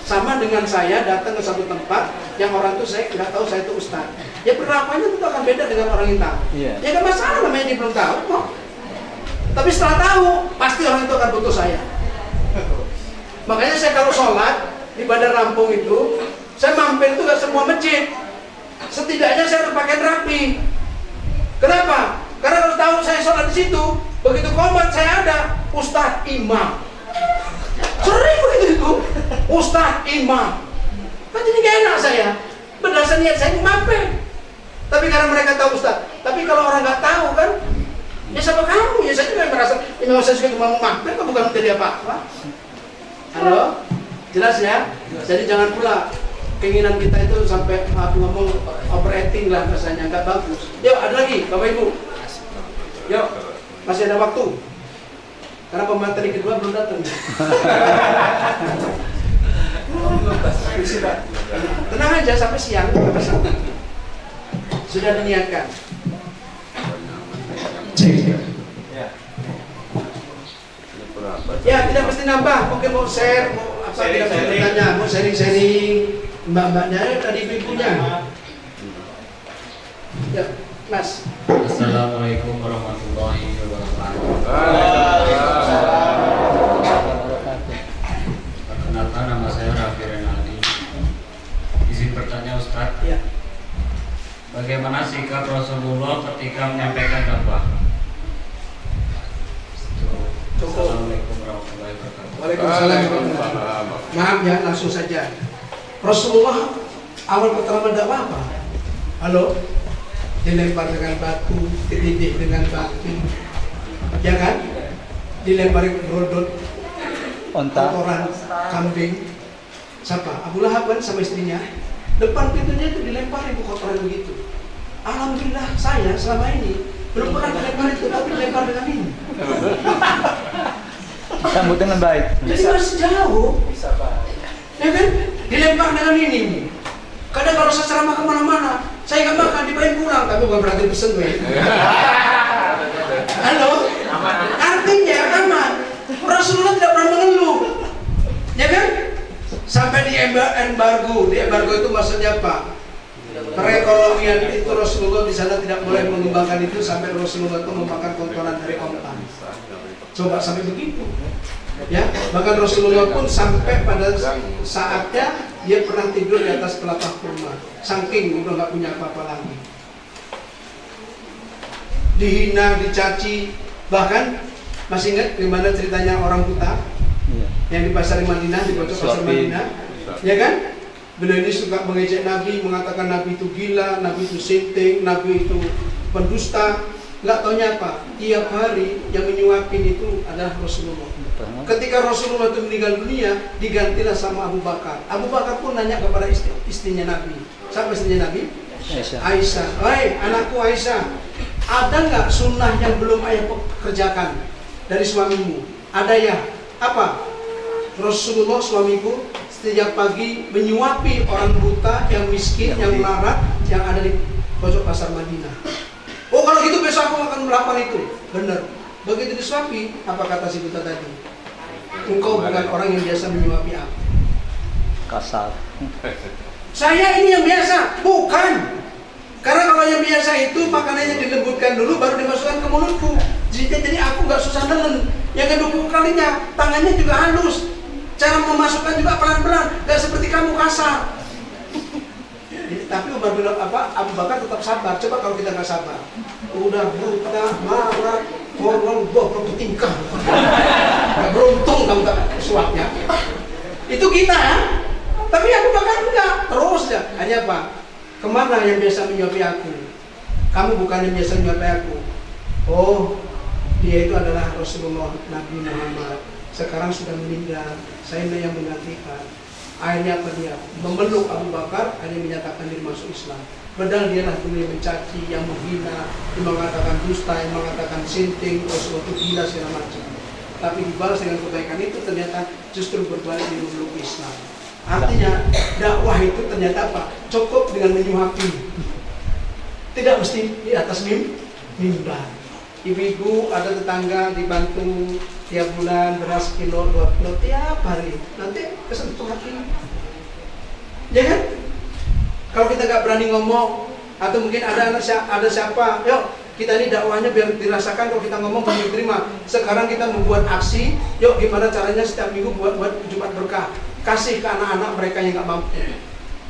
Sama dengan saya datang ke satu tempat yang orang itu saya nggak tahu saya itu ustaz. Ya perlakuannya tentu akan beda dengan orang yang tahu. Yeah. Ya nggak masalah namanya dia belum tahu kok. Tapi setelah tahu pasti orang itu akan butuh saya. Makanya saya kalau sholat di Bandar Lampung itu, saya mampir itu gak semua masjid. Setidaknya saya harus pakaian rapi. Kenapa? Karena kalau tahu saya sholat di situ, begitu komat saya ada Ustadz Imam. Sering begitu itu, Ustadz Imam. Kan jadi gak enak saya. Berdasar niat saya mampir. Tapi karena mereka tahu Ustadz. Tapi kalau orang gak tahu kan, ya sama kamu. Ya saya juga merasa, ini saya juga cuma mau mampir, kok bukan menjadi apa-apa. Halo, jelas ya? Jadi jangan pula keinginan kita itu sampai ngomong operating lah rasanya, nggak bagus. Yuk, ada lagi, Bapak Ibu. Yuk, masih ada waktu. Karena pemateri kedua belum datang. Tenang aja sampai siang. Sudah diniatkan. Cek. Ya, tidak mesti nambah. Mungkin mau share, mau apa, tidak mesti bertanya, mau sharing-sharing. Mbak-mbaknya tadi ibunya. Ya, Mas. Assalamualaikum warahmatullahi wabarakatuh. Perkenalkan, nama saya Raffi Renaldi. Izin bertanya Ustadz. Ya. Bagaimana sikap Rasulullah ketika menyampaikan dakwah? Assalamualaikum warahmatullahi wabarakatuh. Waalaikumsalam. Maaf ya, langsung saja. Rasulullah awal pertama dakwah apa? Halo? Dilempar dengan batu, dididik dengan batu, ya kan? Dilempari rodot, kotoran kambing. Siapa? Abu Lahab kan sama istrinya. Depan pintunya itu dilempari kotoran begitu. Alhamdulillah saya selama ini belum pernah dilempar itu, tapi dilempar dengan ini. Sambut dengan baik. Jadi masih jauh. Bisa Pak. Ya kan? Dilempar dengan ini. Kadang kalau saya ceramah kemana-mana, saya nggak makan, dibawain pulang, tapi bukan berarti pesen gue. Halo? Artinya aman. Rasulullah tidak pernah mengeluh, ya kan? Sampai di embargo itu maksudnya apa? Perekonomian itu Rasulullah di sana tidak boleh mengembangkan itu sampai Rasulullah itu memakan kotoran dari onta. Coba sampai begitu. Ya, bahkan Rasulullah pun sampai pada saatnya dia pernah tidur di atas pelepah kurma, saking udah nggak punya apa-apa lagi. Dihina, dicaci, bahkan masih ingat gimana ceritanya orang buta yang di pasar Madinah, di pojok pasar Madinah, ya kan? Beliau ini suka mengejek Nabi, mengatakan Nabi itu gila, Nabi itu sinting, Nabi itu pendusta. Nggak taunya apa? Tiap hari yang menyuapin itu adalah Rasulullah. Ketika Rasulullah itu meninggal dunia, digantilah sama Abu Bakar. Abu Bakar pun nanya kepada istrinya Nabi. Siapa istrinya Nabi? Aisyah. Hai, anakku Aisyah, ada nggak sunnah yang belum ayah kerjakan dari suamimu? Ada ya? Apa? Rasulullah suamiku setiap pagi menyuapi orang buta, yang miskin, yang melarat, yang ada di pojok pasar Madinah. Oh, kalau gitu besok aku akan melakukan itu. Benar. Begitu disuapi, apa kata si buta tadi? Engkau bukan orang yang biasa menyuapi aku. Kasar. Saya ini yang biasa, bukan. Karena kalau yang biasa itu makanannya dilembutkan dulu baru dimasukkan ke mulutku. Jadi aku nggak susah nelen. Yang kedua kalinya tangannya juga halus. Cara memasukkan juga pelan-pelan, nggak seperti kamu kasar. Tapi Abu Bakar tetap sabar. Coba kalau kita nggak sabar, udah buta, marah, korban, bertingkah, nggak beruntung kamu tak suapnya. Itu kita ya. Tapi Abu Bakar enggak, terus ya. Hanya apa? Kemana yang biasa menyuapi aku? Kamu bukan yang biasa menyuapi aku. Oh, dia itu adalah Rasulullah Nabi Muhammad. Sekarang sudah meninggal. Saya yang menggantikan. Akhirnya apa dia? Memeluk Abu Bakar, akhirnya menyatakan diri masuk Islam. Padahal dialah dulu yang mencaci, yang menghina, yang mengatakan dusta, yang mengatakan sinting, Rasulullah itu gila segala macam. Tapi dibalas dengan kebaikan itu ternyata justru berbalik di memeluk Islam. Artinya dakwah itu ternyata apa? Cukup dengan menyuapi. Tidak mesti di atas mimbar. Ibu-ibu ada tetangga dibantu tiap bulan beras kilo 2 kilo tiap hari, nanti kesentuh hati, ya kan? Kalau kita nggak berani ngomong, atau mungkin ada siapa, yuk kita ini dakwahnya biar dirasakan. Kalau kita ngomong belum diterima, sekarang kita membuat aksi, yuk gimana caranya setiap minggu buat Jumat berkah, kasih ke anak-anak mereka yang nggak mampu.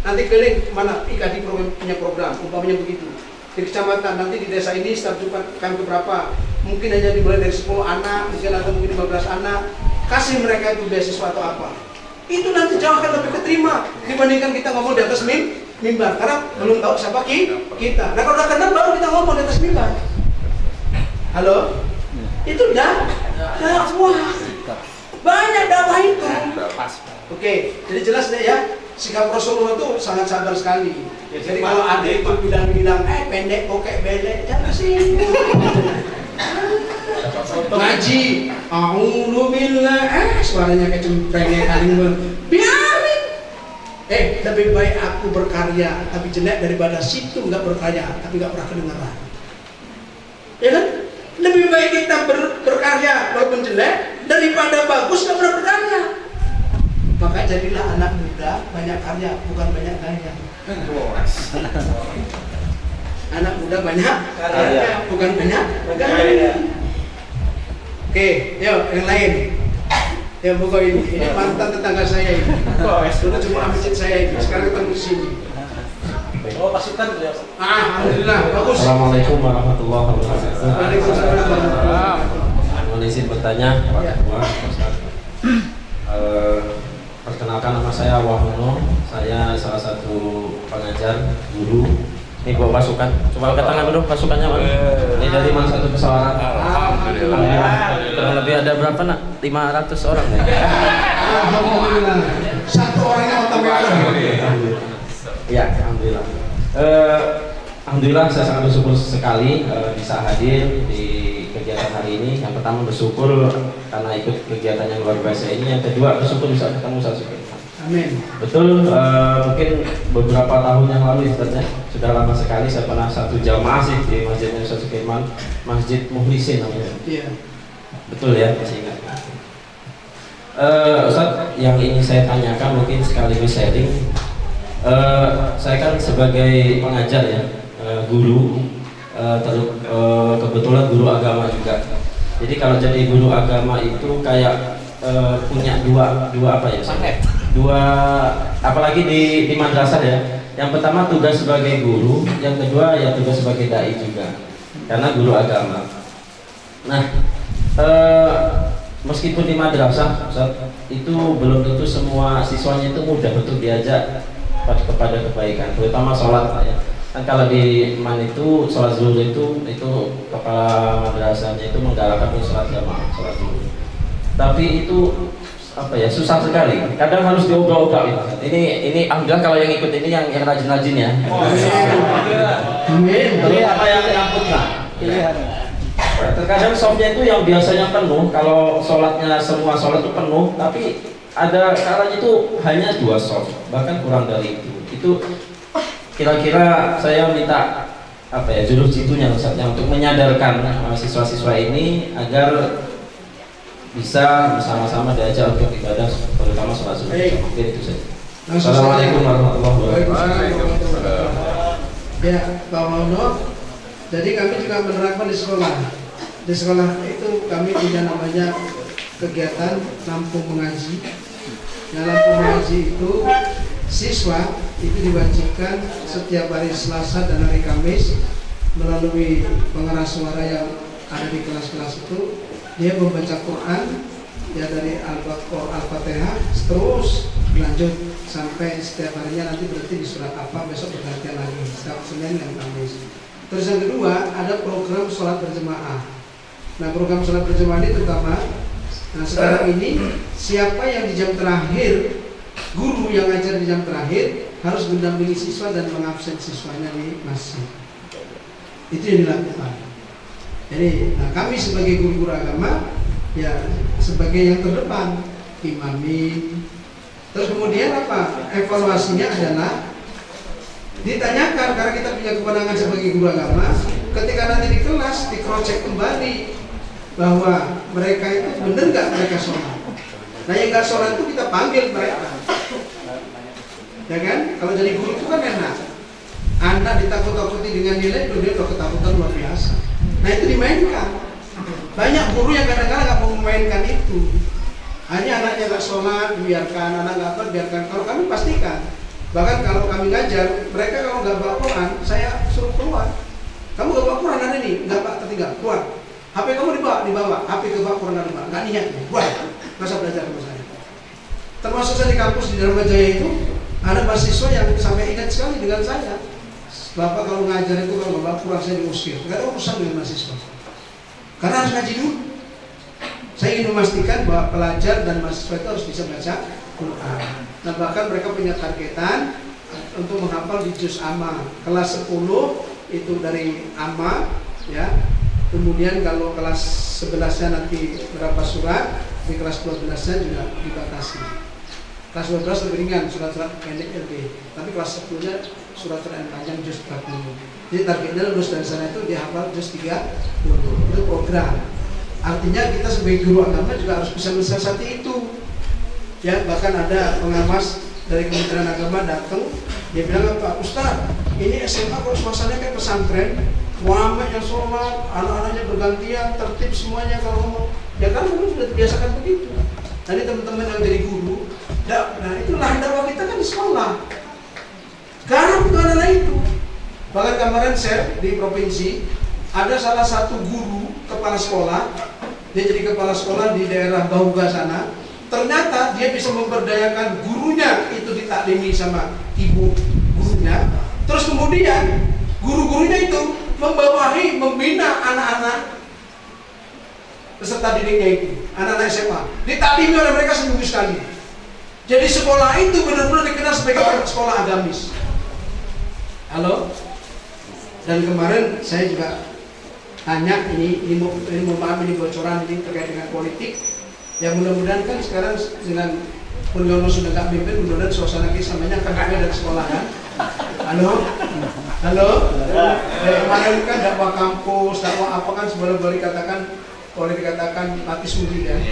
Nanti keliling mana IKD punya program, umpamanya begitu. Di kecamatan, nanti di desa ini setiap Jumat kan berapa? Mungkin hanya dimulai dari 10 anak, mungkin atau mungkin 15 anak. Kasih mereka itu beasiswa atau apa. Itu nanti jauh akan lebih keterima dibandingkan kita ngomong di atas mimbar. Karena belum tahu siapa kita. Nah kalau udah kenal baru kita ngomong di atas mimbar. Halo? Itu dakwah. Banyak dakwah itu. Oke, jadi jelas deh ya. Sikap Rasulullah itu sangat sabar sekali. Jadi kalau ada itu bilang pendek, bokek, belek, jangan sih. Ngaji, A'udzubillah, suaranya kayak cemprengnya kali biarin. Lebih baik aku berkarya tapi jelek daripada situ nggak berkarya tapi nggak pernah kedengaran. Ya kan? Lebih baik kita berkarya walaupun jelek Daripada bagus nggak pernah berkarya. Maka jadilah anak muda banyak karya, bukan banyak gaya. Anak muda banyak karya, bukan banyak gaya. Oke, yuk yang lain. Ya buku ini mantan tetangga saya ini. Dulu cuma masjid saya ini, sekarang ketemu di sini. Oh, pasukan beliau. Alhamdulillah, bagus. Assalamualaikum warahmatullahi wabarakatuh. Waalaikumsalam. Mohon izin bertanya Pak Ketua, Ustaz. Perkenalkan, nama saya Wahono. Saya salah satu pengajar, guru. Ini bawa pasukan. Coba angkat tangan dulu pasukannya, Pak. Ini dari mana satu pesawat? Alhamdulillah. Kurang lebih ada berapa, nak? 500 orang ya? Alhamdulillah. Satu orangnya otak merah. Ya, alhamdulillah. Alhamdulillah saya sangat bersyukur sekali bisa hadir di kegiatan hari ini. Yang pertama bersyukur karena ikut kegiatan yang luar biasa ini. Yang kedua bersyukur bisa ketemu Ustaz Sukirman. Amin. Betul, mungkin beberapa tahun yang lalu Ustaz, ya, sudah lama sekali saya pernah satu jamaah sih di masjidnya Ustaz Sukirman, Masjid Mukhlisin namanya. Iya. Betul ya, masih ingat. Ustaz, yang ingin saya tanyakan mungkin sekaligus sharing. Saya kan sebagai pengajar ya, guru, kebetulan guru agama juga. Jadi kalau jadi guru agama itu kayak punya dua apa ya? Dua, apalagi di madrasah ya. Yang pertama tugas sebagai guru, yang kedua ya tugas sebagai dai juga. Karena guru agama. Nah, meskipun di madrasah Ustaz, itu belum tentu semua siswanya itu mudah untuk diajak kepada kebaikan, terutama sholat ya. Kan kalau di man itu sholat zuhur itu kepala madrasahnya itu menggalakkan sholat jamaah, sholat zuhur. Tapi itu apa ya, susah sekali. Kadang harus diobrak-obrak. Ini alhamdulillah kalau yang ikut ini yang rajin-rajin ya. Amin. Terutama yang putra. Terkadang softnya itu yang biasanya penuh, kalau sholatnya semua sholat itu penuh, tapi ada kalanya itu hanya 2 soft, bahkan kurang dari itu. Itu kira-kira saya minta apa ya, jurus jitunya Ustaznya untuk menyadarkan siswa-siswa ini agar bisa bersama-sama diajak untuk ibadah, terutama sholat subuh. Mungkin itu saja. Assalamualaikum warahmatullahi wabarakatuh. Ya, Pak Wono. Jadi kami juga menerapkan di sekolah. Di sekolah itu kami punya namanya kegiatan Lampung Mengaji. Nah, Lampung Mengaji itu siswa itu diwajibkan setiap hari Selasa dan hari Kamis melalui pengeras suara yang ada di kelas-kelas itu, dia membaca Quran ya dari Al-Fatihah terus berlanjut sampai setiap harinya, nanti berarti di surat apa, besok bergantian lagi setiap Senin dan Kamis. Terus yang kedua ada program sholat berjemaah. Nah, program sholat berjemaah ini terutama, nah sekarang ini siapa yang di jam terakhir, guru yang ngajar di jam terakhir harus mendampingi siswa dan mengabsen siswanya di masjid. Itu yang dilakukan. Jadi, nah kami sebagai guru-guru agama ya sebagai yang terdepan, imamin. Terus kemudian apa? Evaluasinya adalah ditanyakan, karena kita punya kewenangan sebagai guru agama, ketika nanti di kelas di-cross-check kembali bahwa mereka itu benar nggak mereka sholat. Nah yang nggak sholat itu kita panggil mereka, ya kan? Kalau jadi guru itu kan enak, anak ditakut-takuti dengan nilai, dia udah ketakutan luar biasa. Nah itu dimainkan. Banyak guru yang kadang-kadang nggak mau memainkan itu, hanya anaknya nggak sholat biarkan, anak nggak apa biarkan. Kalau kami pastikan, bahkan kalau kami ngajar, mereka kalau nggak bawa Quran, saya suruh keluar. Kamu nggak bawa Quran hari ini? Nggak Pak, tertinggal, keluar. HP kamu dibawa, HP ke bawa Quran ada nggak niat, buat, masa belajar sama saya. Termasuk saya di kampus di Dharma Jaya itu, ada mahasiswa yang sampai ingat sekali dengan saya. Bapak kalau ngajar itu kalau nggak bawa Quran saya diusir. Nggak ada urusan dengan mahasiswa. Karena harus ngaji dulu. Saya ingin memastikan bahwa pelajar dan mahasiswa itu harus bisa baca Quran. Nah bahkan mereka punya targetan untuk menghafal di juz amma. Kelas 10 itu dari amma, ya. Kemudian kalau kelas 11-nya nanti berapa surat, di kelas 12-nya juga dibatasi. Kelas 12 lebih ringan, surat-surat pendek LB. Tapi kelas 10-nya surat-surat yang panjang juz 40. Jadi targetnya lulus dari sana itu dihafal juz 30. Itu program. Artinya kita sebagai guru agama juga harus bisa mensiasati itu. Ya, bahkan ada pengawas dari Kementerian Agama datang, dia bilang, Pak Ustaz, ini SMA kok suasananya kayak pesantren, ramai yang sholat, anak-anaknya bergantian, tertib semuanya kalau ngomong. Ya kan mungkin sudah terbiasakan begitu. Tadi teman-teman yang jadi guru, nah itulah dakwah kita kan di sekolah. Karena itu adalah itu. Bahkan kemarin share di provinsi, ada salah satu guru kepala sekolah, dia jadi kepala sekolah di daerah Bauga sana. Ternyata dia bisa memberdayakan gurunya itu ditaklimi sama ibu gurunya. Terus kemudian guru-gurunya itu membawahi, membina anak-anak peserta didiknya itu, anak-anak SMA. Ditaklimi oleh mereka seminggu sekali. Jadi sekolah itu benar-benar dikenal sebagai sekolah agamis. Halo? Dan kemarin saya juga tanya, ini mohon maaf, ini bocoran ini terkait dengan politik. Ya mudah-mudahan kan sekarang dengan Puryono sudah gak mimpin, mudah-mudahan suasana Islamnya akan beda dari sekolah kan. Halo? Kemarin kan dakwah kampus, dakwah apa kan boleh dikatakan mati suri kan.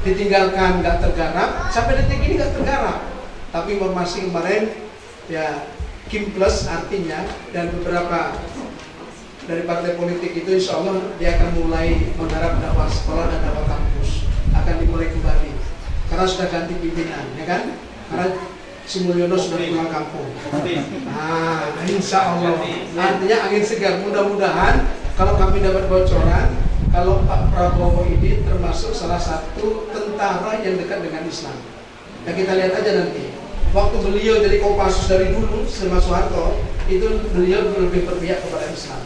Ditinggalkan, gak tergarap, sampai detik ini gak tergarap. Tapi informasi kemarin ya Kim Plus artinya, dan beberapa dari partai politik itu insya Allah dia akan mulai menggarap dakwah sekolah dan dakwah kampus, akan dimulai kembali karena sudah ganti pimpinan, ya kan? Karena si Mulyono sudah pulang kampung. Nah, insya Allah artinya angin segar. Mudah-mudahan kalau kami dapat bocoran, kalau Pak Prabowo ini termasuk salah satu tentara yang dekat dengan Islam. Ya kita lihat aja nanti. Waktu beliau jadi Kopassus dari dulu sama Soeharto, itu beliau lebih berpihak kepada Islam.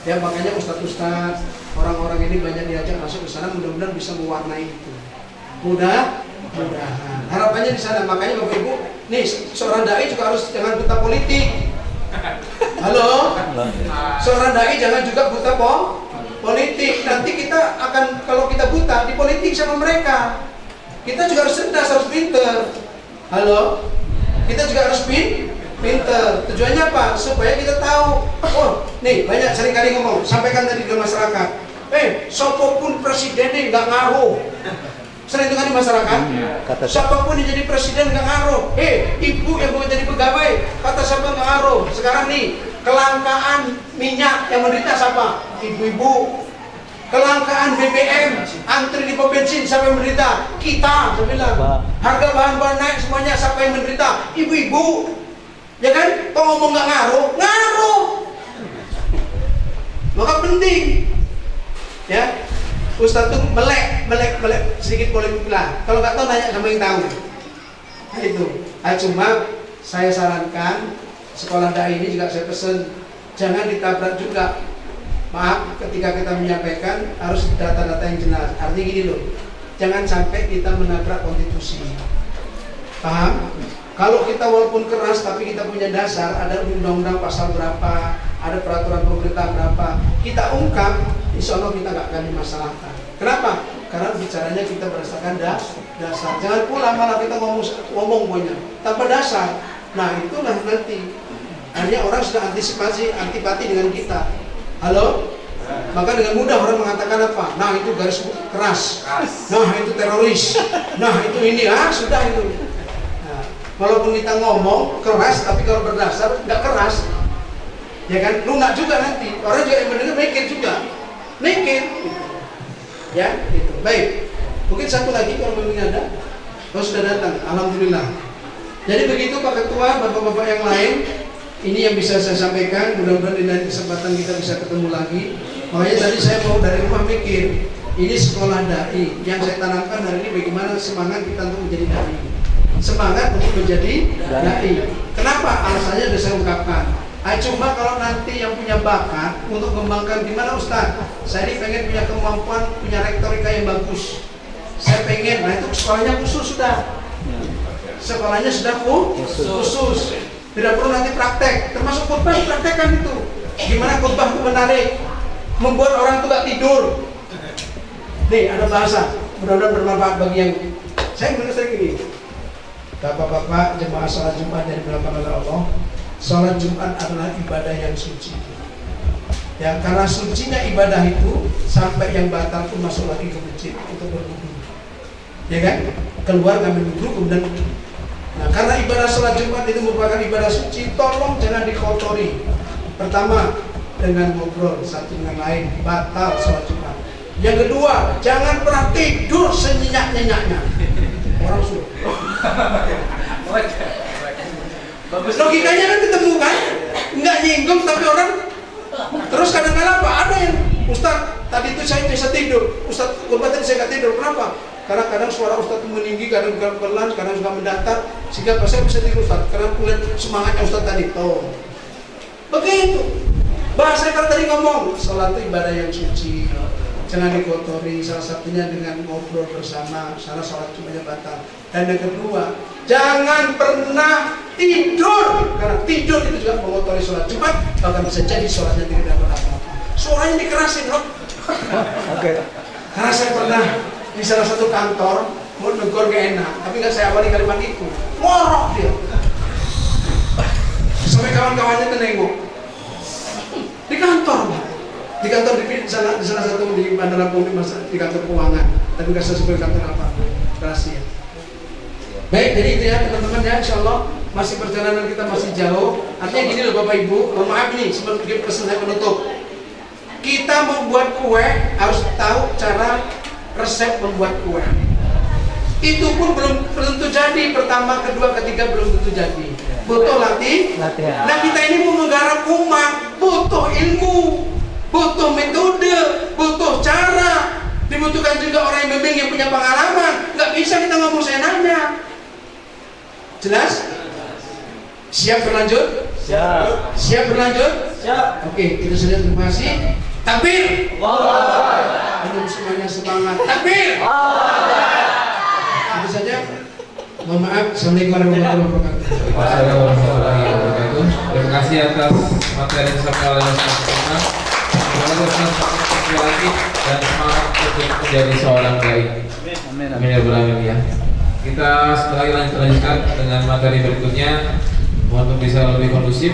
Ya makanya ustadz-ustadz, orang-orang ini banyak diajak masuk ke sana, mudah-mudahan bisa mewarnai itu. Mudah-mudahan. Harapannya di sana. Makanya Bapak Ibu, nih seorang dai juga harus jangan buta politik. Halo? Seorang dai jangan juga buta politik. Nanti kita akan, kalau kita buta di politik sama mereka, kita juga harus cerdas, harus pinter. Halo? Kita juga harus pinter. Tujuannya apa? Supaya kita tahu. Oh, nih banyak sering kali ngomong, sampaikan tadi ke masyarakat. Siapapun presiden nih nggak ngaruh. Sering itu kan di masyarakat. Siapapun yang jadi presiden nggak ngaruh. Ibu yang mau jadi pegawai, kata siapa nggak ngaruh. Sekarang nih kelangkaan minyak yang menderita siapa? Ibu-ibu. Kelangkaan BBM, antri di pom bensin, siapa yang menderita? Kita, saya bilang. Harga bahan-bahan naik semuanya, siapa yang menderita? Ibu-ibu. Ya kan? Kalau ngomong nggak ngaruh. Maka penting. Ya, Ustaz tuh melek sedikit polemik lah. Kalau nggak tahu nanya sama yang tahu. Nah, itu. Cuma saya sarankan sekolah dai ini juga saya pesan jangan ditabrak juga. Maaf, ketika kita menyampaikan harus data-data yang jelas. Artinya gini loh, jangan sampai kita menabrak konstitusi. Paham? Kalau kita walaupun keras tapi kita punya dasar, ada undang-undang pasal berapa, ada peraturan pemerintah berapa, kita ungkap, insya Allah kita nggak akan dimasalahkan. Kenapa? Karena bicaranya kita berdasarkan dasar. Jangan pula malah kita ngomong pokoknya tanpa dasar. Nah itulah nanti akhirnya orang sudah antipati dengan kita. Halo? Maka dengan mudah orang mengatakan apa? Nah itu garis keras. Nah itu teroris. Nah itu ini. Sudah itu. Nah, walaupun kita ngomong keras, tapi kalau berdasar nggak keras, ya kan? Lunak juga nanti. Orang juga yang mendengar mikir juga. Mikir. Ya, itu. Baik. Mungkin satu lagi kalau memang ada. Oh sudah datang. Alhamdulillah. Jadi begitu Pak Ketua, Bapak-bapak yang lain. Ini yang bisa saya sampaikan, mudah-mudahan di lain kesempatan kita bisa ketemu lagi. Makanya tadi saya mau dari rumah mikir, ini sekolah dai, yang saya tanamkan hari ini bagaimana semangat kita untuk menjadi dai. Semangat untuk menjadi dai. Kenapa? Alasannya sudah saya ungkapkan. Cuma kalau nanti yang punya bakat untuk mengembangkan gimana Ustaz? Saya ini pengen punya kemampuan, punya retorika yang bagus. Saya pengen, nah itu sekolahnya khusus sudah. Sekolahnya sudah khusus. Tidak perlu nanti praktek, termasuk khutbah dipraktekkan itu. Gimana khutbah itu menarik, membuat orang itu gak tidur. Nih ada bahasa, mudah-mudahan bermanfaat bagi yang saya sering gini. Bapak-bapak jemaah salat Jumat yang dilakukan oleh Allah, salat Jumat adalah ibadah yang suci. Ya, karena sucinya ibadah itu sampai yang batal pun masuk lagi ke masjid untuk berwudu. Ya kan? Keluar ngambil wudu kemudian. Nah, karena ibadah sholat Jumat itu merupakan ibadah suci, tolong jangan dikotori. Pertama, dengan ngobrol satu dengan lain, batal sholat Jumat. Yang kedua, jangan pernah tidur senyenyak-nyenyaknya. Orang suruh. Bagus. Logikanya kan ketemu kan? Nggak nyinggung tapi orang. Terus kadang-kadang apa? Ada yang Ustaz, tadi itu saya bisa tidur. Ustaz, korban tadi saya nggak tidur. Kenapa? Karena kadang suara Ustaz itu meninggi, kadang pelan, kadang suka mendatar. Sehingga pas saya bisa tidur Ustaz. Karena kulihat semangatnya Ustaz tadi. Tuh. Begitu. Bahasa kan tadi ngomong, sholat itu ibadah yang suci. Jangan dikotori, salah satunya dengan ngobrol bersama, salah sholat cumanya batal. Dan yang kedua, jangan pernah tidur, karena tidur itu juga mengotori sholat Jumat, bahkan bisa jadi sholatnya tidak dapat apa-apa. Suaranya dikerasin loh. Oke. Karena saya pernah di salah satu kantor, mau negur gak enak, tapi nggak saya awali kalimat itu, ngorok dia. Sampai kawan-kawannya menengok. Di kantor, Pak. Di kantor di salah satu di Bandara Publik di kantor keuangan, tapi nggak sesuai kantor apa, rahasia. Baik, jadi itu ya teman-teman ya, insya Allah masih perjalanan kita masih jauh. Artinya gini loh Bapak Ibu, mohon maaf nih sebagai pesan saya penutup. Kita membuat kue harus tahu cara resep membuat kue. Itu pun belum tentu jadi, pertama, kedua, ketiga belum tentu jadi. Butuh latihan. Nah kita ini mau menggarap umat, butuh ilmu, butuh metode, butuh cara. Dibutuhkan juga orang yang bimbing yang punya pengalaman. Nggak bisa kita ngomong seenaknya. Jelas? Siap berlanjut? Siap. Siap berlanjut? Siap. Oke, itu saja, terima kasih. Takbir! Belum semuanya semangat. Takbir! Itu saja. Mohon maaf. Assalamualaikum warahmatullahi wabarakatuh. Wassalamualaikum warahmatullahi wabarakatuh. Terima kasih atas materi yang disampaikan oleh Ustaz Fatima. Semoga Ustaz sekali lagi dan semangat untuk menjadi seorang dai. Amin. Amin ya rabbal alamin ya. Kita setelah lanjutkan dengan materi berikutnya. Mohon untuk bisa lebih kondusif.